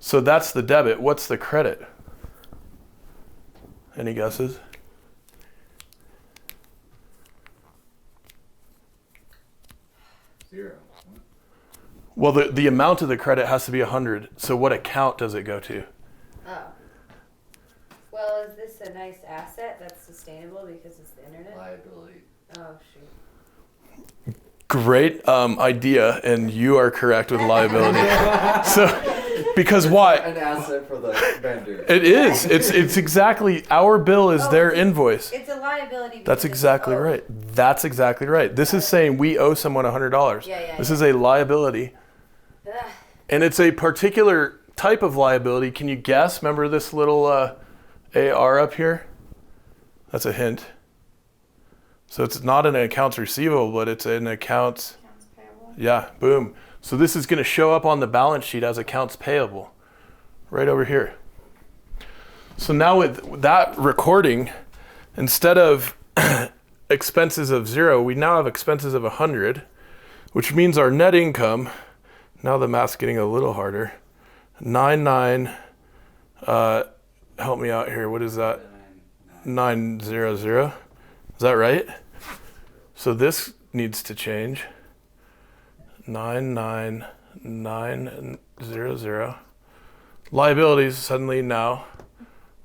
A: So that's the debit. What's the credit? Any guesses?
E: Zero.
A: Well, the amount of the credit has to be 100. So what account does it go to?
B: Oh. Well, is this a nice asset that's sustainable because it's the internet?
C: Liability.
B: Oh, shoot.
A: Great idea, and you are correct with liability. Because why?
C: An asset for the vendor.
A: It is. It's exactly, our bill is their invoice.
B: It's a liability. because
A: That's
B: it's
A: exactly
B: owed.
A: right. That's exactly right. This is saying we owe someone $100.
B: Yeah,
A: This is a liability.
B: Ugh.
A: And it's a particular type of liability. Can you guess? Remember this little AR up here? That's a hint. So it's not an accounts receivable, but it's an accounts,
D: Accounts payable.
A: yeah, boom. So this is going to show up on the balance sheet as accounts payable, right over here. So now with that recording, instead of expenses of 0, we now have expenses of 100, which means our net income, now the math's getting a little harder, 99, help me out here, what is that? 900, is that right? So this needs to change. 99900. Liabilities suddenly now,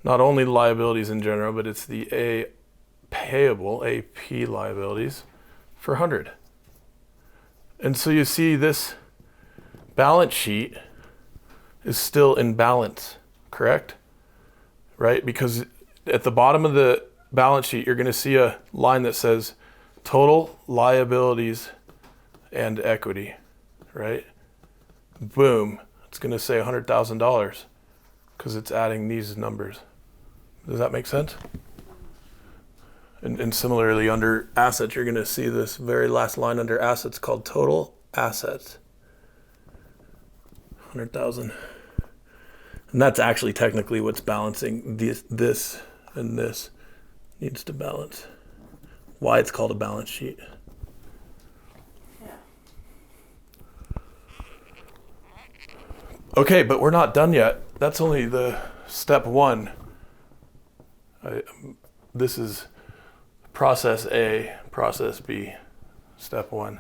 A: not only liabilities in general, but it's the payable, AP liabilities for 100. And so you see this balance sheet is still in balance, correct? Right? Because at the bottom of the balance sheet, you're going to see a line that says total liabilities and equity, right? Boom. It's going to say $100,000 because it's adding these numbers. Does that make sense? And similarly, under assets, you're going to see this very last line under assets called total assets. 100,000. And that's actually technically what's balancing. This and this needs to balance. Why it's called a balance sheet. Okay, but we're not done yet. That's only the step 1. This is process A, process B, step 1.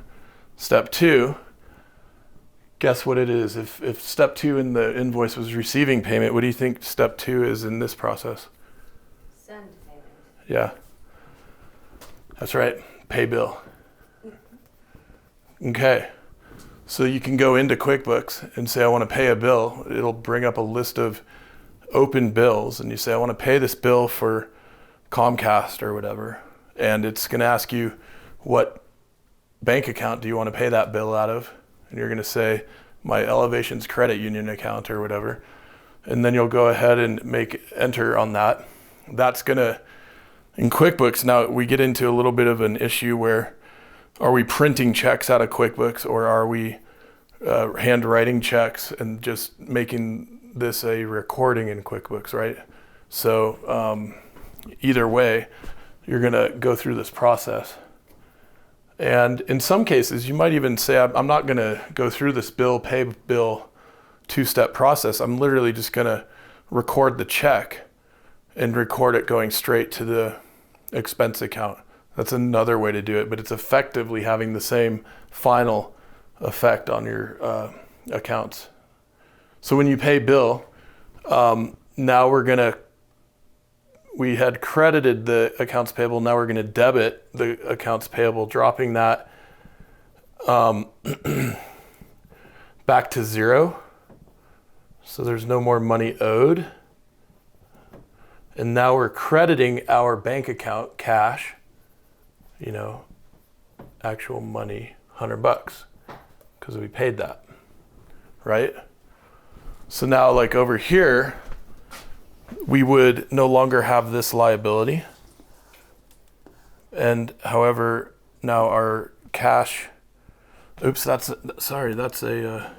A: Step 2, guess what it is? If step 2 in the invoice was receiving payment, what do you think step 2 is in this process?
B: Send payment.
A: Yeah. That's right. Pay bill. Okay. So you can go into QuickBooks and say, I want to pay a bill. It'll bring up a list of open bills. And you say, I want to pay this bill for Comcast or whatever. And it's going to ask you, what bank account do you want to pay that bill out of? And you're going to say, my Elevations Credit Union account or whatever. And then you'll go ahead and enter on that. That's going to, in QuickBooks, now we get into a little bit of an issue where, are we printing checks out of QuickBooks, or are we handwriting checks and just making this a recording in QuickBooks, right? So either way, you're going to go through this process. And in some cases, you might even say, I'm not going to go through this pay bill 2-step process. I'm literally just going to record the check and record it going straight to the expense account. That's another way to do it, but it's effectively having the same final effect on your accounts. So when you pay bill, now we had credited the accounts payable, now we're going to debit the accounts payable, dropping that back to 0. So there's no more money owed. And now we're crediting our bank account cash, actual money, $100, because we paid that, right? So now, like over here, we would no longer have this liability. And however, now our cash, that's a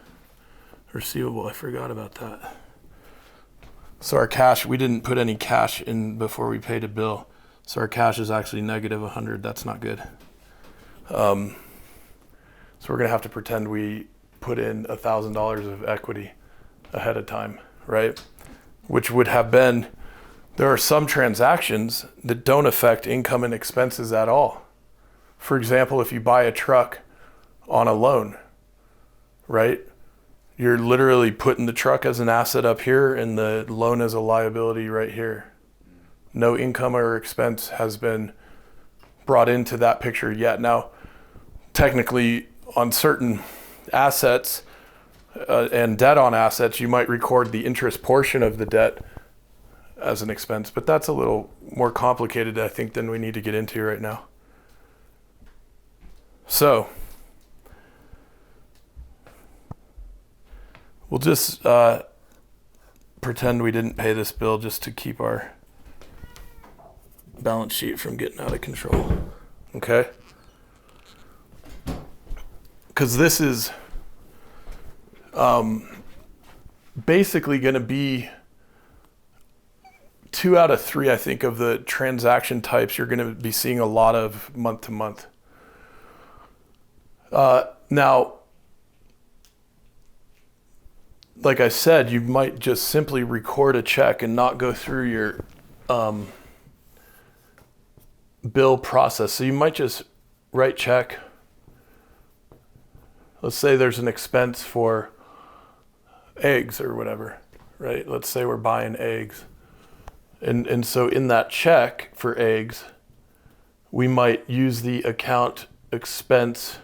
A: receivable. I forgot about that. So our cash, we didn't put any cash in before we paid a bill. So our cash is actually negative 100. That's not good. So we're going to have to pretend we put in $1,000 of equity ahead of time, right? Which would have been, there are some transactions that don't affect income and expenses at all. For example, if you buy a truck on a loan, right? You're literally putting the truck as an asset up here and the loan as a liability right here. No income or expense has been brought into that picture yet. Now, technically, on certain assets, and debt on assets, you might record the interest portion of the debt as an expense, but that's a little more complicated, I think, than we need to get into right now. So we'll just pretend we didn't pay this bill just to keep our balance sheet from getting out of control. Okay? Because this is basically going to be 2 out of 3, I think, of the transaction types you're going to be seeing a lot of month to month. Now, like I said, you might just simply record a check and not go through your bill process. So you might just write check. Let's say there's an expense for eggs or whatever, right? Let's say we're buying eggs. And so in that check for eggs, we might use the account expense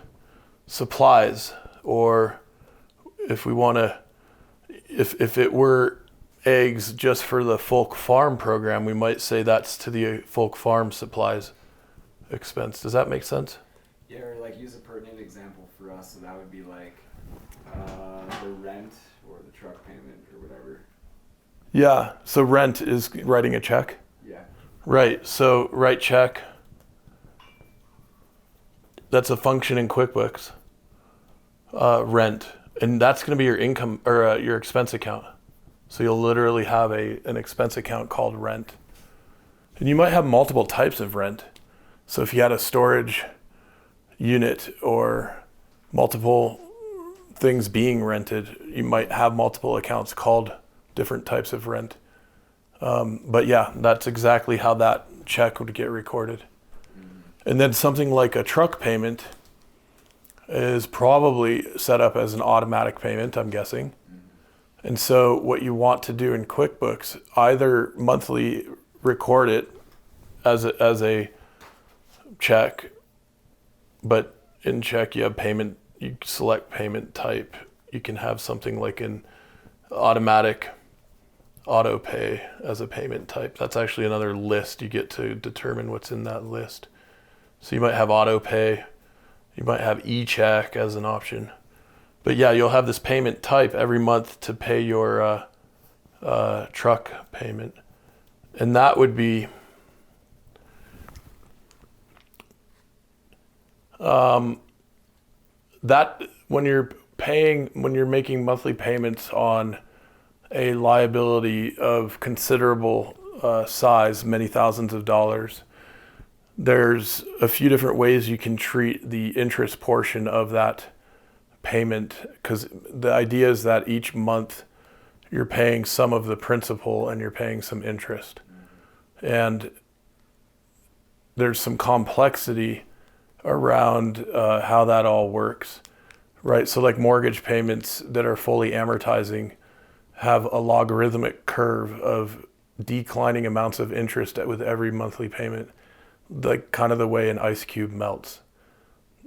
A: supplies, or if we want to, if it were eggs just for the Folk Farm program, we might say that's to the Folk Farm supplies expense. Does that make sense?
E: Yeah, or like use a pertinent example for us. So that would be like the rent or the truck payment or whatever.
A: Yeah. So rent is writing a check.
E: Yeah.
A: Right. So write check. That's a function in QuickBooks. Rent. And that's going to be your income or your expense account. So you'll literally have an expense account called rent. And you might have multiple types of rent. So if you had a storage unit or multiple things being rented, you might have multiple accounts called different types of rent. But yeah, that's exactly how that check would get recorded. And then something like a truck payment is probably set up as an automatic payment, I'm guessing. And so what you want to do in QuickBooks, either monthly record it as a check, but in check you have payment, you select payment type. You can have something like an automatic auto pay as a payment type. That's actually another list. You get to determine what's in that list. So you might have auto pay. You might have e-check as an option. But yeah, you'll have this payment type every month to pay your truck payment. And that would be that when you're making monthly payments on a liability of considerable size, many thousands of dollars, there's a few different ways you can treat the interest portion of that payment, because the idea is that each month you're paying some of the principal and you're paying some interest. And there's some complexity around how that all works, right? So like mortgage payments that are fully amortizing have a logarithmic curve of declining amounts of interest with every monthly payment, like kind of the way an ice cube melts.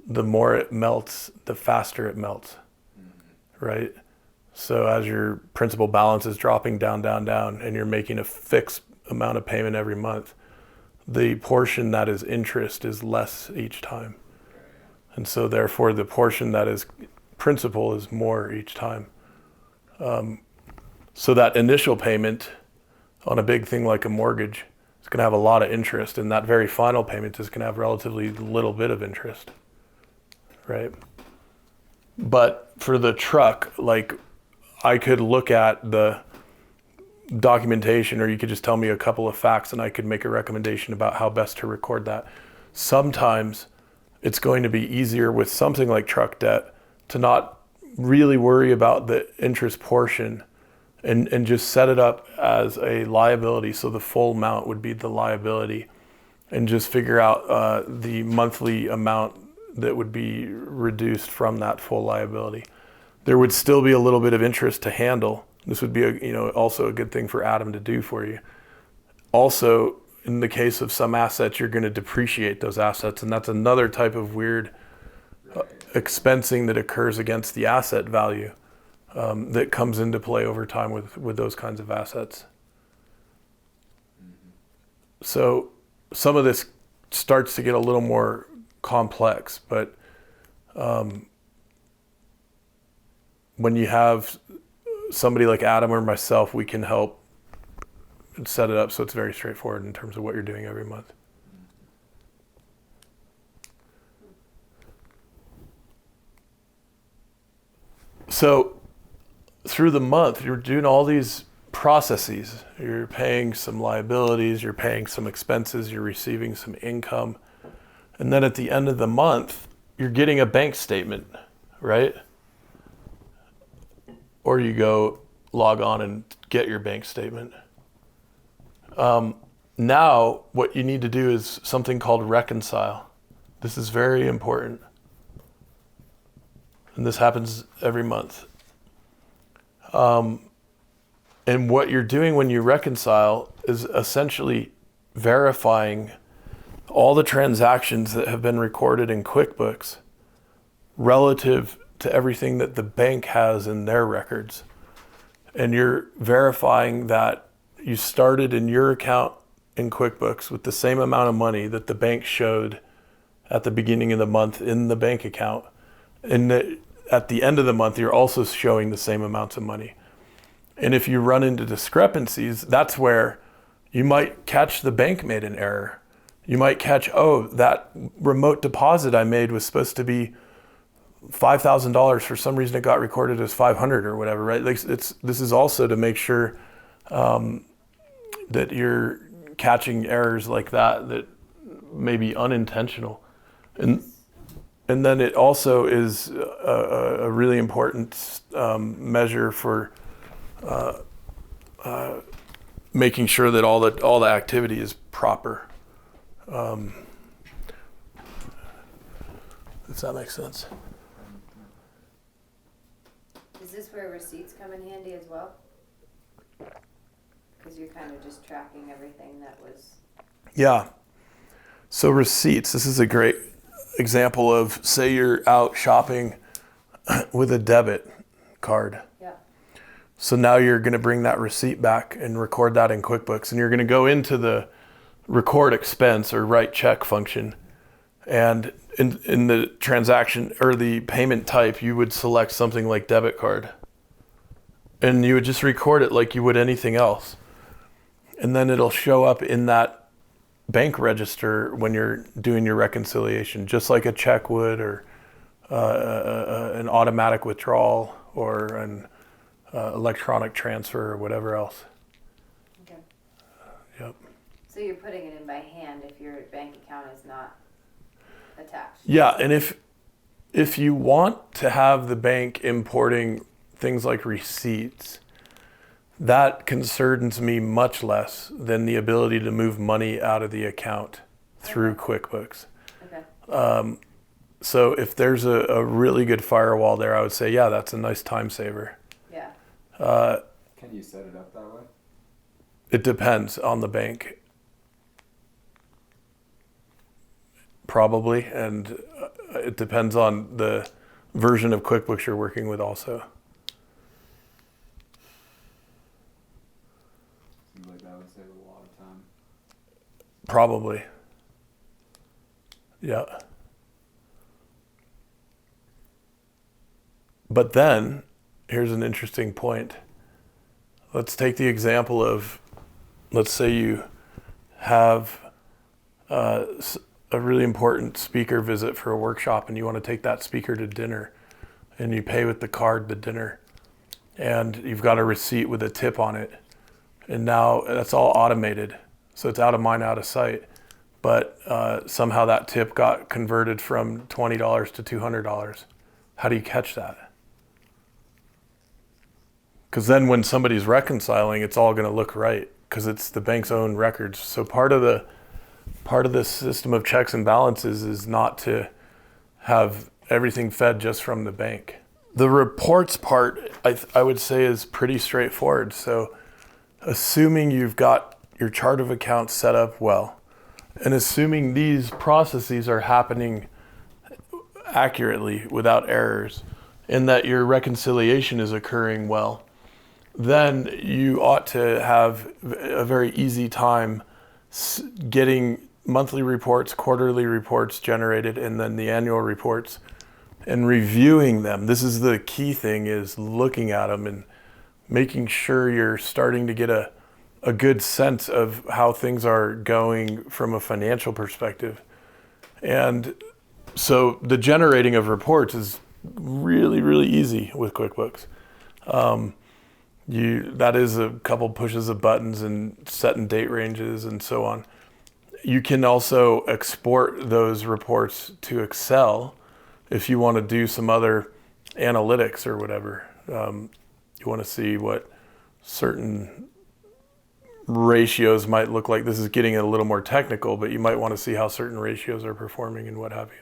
A: The more it melts, the faster it melts, right? So as your principal balance is dropping down, and you're making a fixed amount of payment every month, the portion that is interest is less each time. And so therefore the portion that is principal is more each time. So that initial payment on a big thing like a mortgage is going to have a lot of interest, and that very final payment is going to have relatively little bit of interest, right? But for the truck, like I could look at the documentation, or you could just tell me a couple of facts and I could make a recommendation about how best to record that. Sometimes it's going to be easier with something like truck debt to not really worry about the interest portion and just set it up as a liability. So the full amount would be the liability, and just figure out the monthly amount that would be reduced from that full liability. There would still be a little bit of interest to handle. This would be also a good thing for Adam to do for you. Also, in the case of some assets, you're going to depreciate those assets, and that's another type of weird expensing that occurs against the asset value. that comes into play over time with those kinds of assets. So some of this starts to get a little more complex, but when you have somebody like Adam or myself, we can help set it up so it's very straightforward in terms of what you're doing every month. So through the month, you're doing all these processes. You're paying some liabilities, you're paying some expenses, you're receiving some income. And then at the end of the month, you're getting a bank statement, right? Or you go log on and get your bank statement. Now, what you need to do is something called reconcile. This is very important. And this happens every month. And what you're doing when you reconcile is essentially verifying all the transactions that have been recorded in QuickBooks relative to everything that the bank has in their records. And you're verifying that you started in your account in QuickBooks with the same amount of money that the bank showed at the beginning of the month in the bank account. And that at the end of the month, you're also showing the same amounts of money. And if you run into discrepancies, that's where you might catch the bank made an error. You might catch, oh, that remote deposit I made was supposed to be $5,000. For some reason, it got recorded as 500 or whatever, right? Like this is also to make sure that you're catching errors like that may be unintentional. And then it also is a really important measure for making sure that all the activity is proper. Does that make sense?
B: Is this where receipts come in handy as well? Because you're kind of just tracking everything that was...
A: Yeah. So receipts, this is a great example of, say you're out shopping with a debit card.
B: Yeah.
A: So now you're going to bring that receipt back and record that in QuickBooks, and you're going to go into the record expense or write check function. And in the transaction or the payment type, you would select something like debit card. And you would just record it like you would anything else. And then it'll show up in that bank register when you're doing your reconciliation, just like a check would, or an automatic withdrawal, or an electronic transfer, or whatever else.
B: Okay.
A: Yep.
B: So you're putting it in by hand if your bank account is not attached.
A: Yeah, and if you want to have the bank importing things like receipts, that concerns me much less than the ability to move money out of the account through QuickBooks.
B: Okay.
A: So if there's a really good firewall there, I would say, yeah, that's a nice time saver.
B: Yeah.
E: Can you set it up that way?
A: It depends on the bank. Probably, and it depends on the version of QuickBooks you're working with also.
E: Seems like that would save a lot of time.
A: Probably. Yeah. But then, here's an interesting point. Let's take the example of, let's say you have a really important speaker visit for a workshop, and you want to take that speaker to dinner, and you pay with the card the dinner, and you've got a receipt with a tip on it, and now that's all automated, so it's out of mind, out of sight. But somehow that tip got converted from $20 to $200. How do you catch that? Because then when somebody's reconciling, it's all going to look right, because it's the bank's own records. So part of the system of checks and balances is not to have everything fed just from the bank. The reports part, I would say, is pretty straightforward. So assuming you've got your chart of accounts set up well, and assuming these processes are happening accurately without errors, and that your reconciliation is occurring well, then you ought to have a very easy time getting monthly reports, quarterly reports generated, and then the annual reports, and reviewing them. This is the key thing, is looking at them and making sure you're starting to get a good sense of how things are going from a financial perspective. And so the generating of reports is really, really easy with QuickBooks. That is a couple pushes of buttons and setting date ranges and so on. You can also export those reports to Excel if you want to do some other analytics or whatever. You want to see what certain ratios might look like. This is getting a little more technical, but you might want to see how certain ratios are performing and what have you.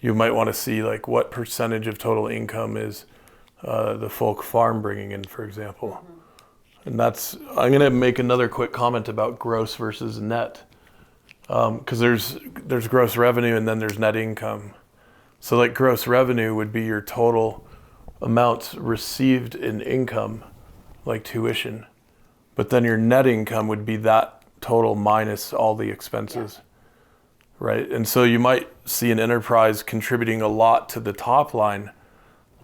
A: You might want to see like what percentage of total income is the folk farm bringing in, for example. And I'm going to make another quick comment about gross versus net, because there's gross revenue and then there's net income. So like gross revenue would be your total amounts received in income, like tuition. But then your net income would be that total minus all the expenses, right? And so you might see an enterprise contributing a lot to the top line,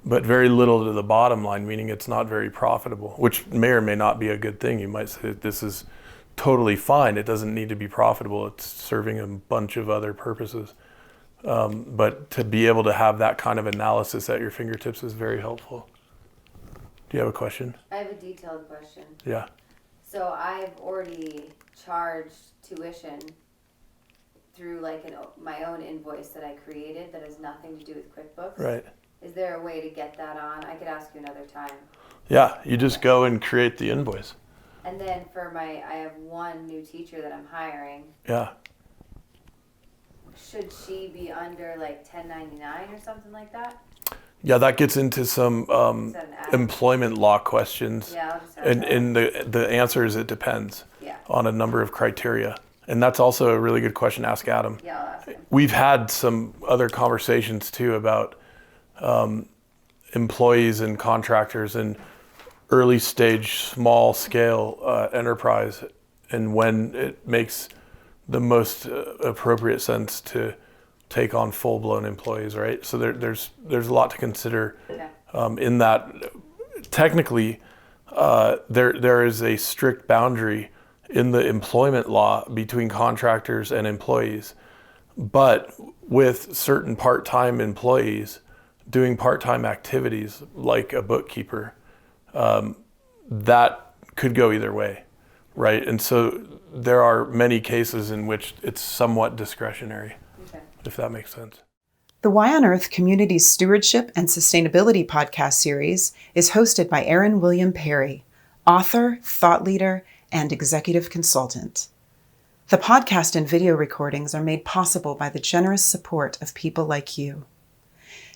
A: but very little to the bottom line, meaning it's not very profitable, which may or may not be a good thing. You might say this is totally fine. It doesn't need to be profitable. It's serving a bunch of other purposes. But to be able to have that kind of analysis at your fingertips is very helpful. Do you have a question?
B: I have a detailed question.
A: Yeah.
B: So I've already charged tuition through like my own invoice that I created that has nothing to do with QuickBooks.
A: Right.
B: Is there a way to get that on? I could ask you another time.
A: Yeah, you just go and create the invoice.
B: And then I have one new teacher that I'm hiring.
A: Yeah.
B: Should she be under like 1099 or something like that?
A: Yeah, that gets into some
B: Is that an add?
A: employment law questions.
B: Yeah, I'll just
A: And the answer is it depends on a number of criteria. And that's also a really good question to ask Adam.
B: Yeah, I'll ask him.
A: We've had some other conversations too about employees and contractors and early stage, small scale enterprise, and when it makes the most appropriate sense to take on full-blown employees, right? So there's a lot to consider in that. Technically, there is a strict boundary in the employment law between contractors and employees, but with certain part-time employees doing part-time activities like a bookkeeper, that could go either way, right? And so there are many cases in which it's somewhat discretionary, if that makes sense.
F: The Why on Earth Community Stewardship and Sustainability podcast series is hosted by Aaron William Perry, author, thought leader, and executive consultant. The podcast and video recordings are made possible by the generous support of people like you.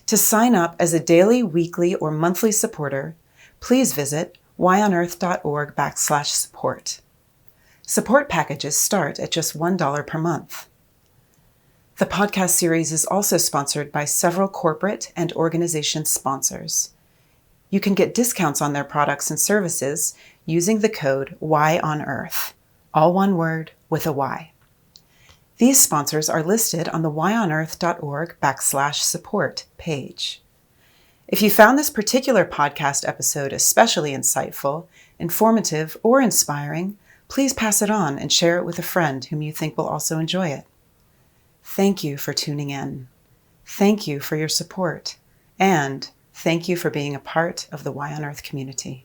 F: To sign up as a daily, weekly, or monthly supporter, please visit whyonearth.org/support. Support packages start at just $1 per month. The podcast series is also sponsored by several corporate and organization sponsors. You can get discounts on their products and services using the code WHYONEARTH, all one word with a Y. These sponsors are listed on the whyonearth.org/support page. If you found this particular podcast episode especially insightful, informative, or inspiring, please pass it on and share it with a friend whom you think will also enjoy it. Thank you for tuning in. Thank you for your support. And thank you for being a part of the Why on Earth community.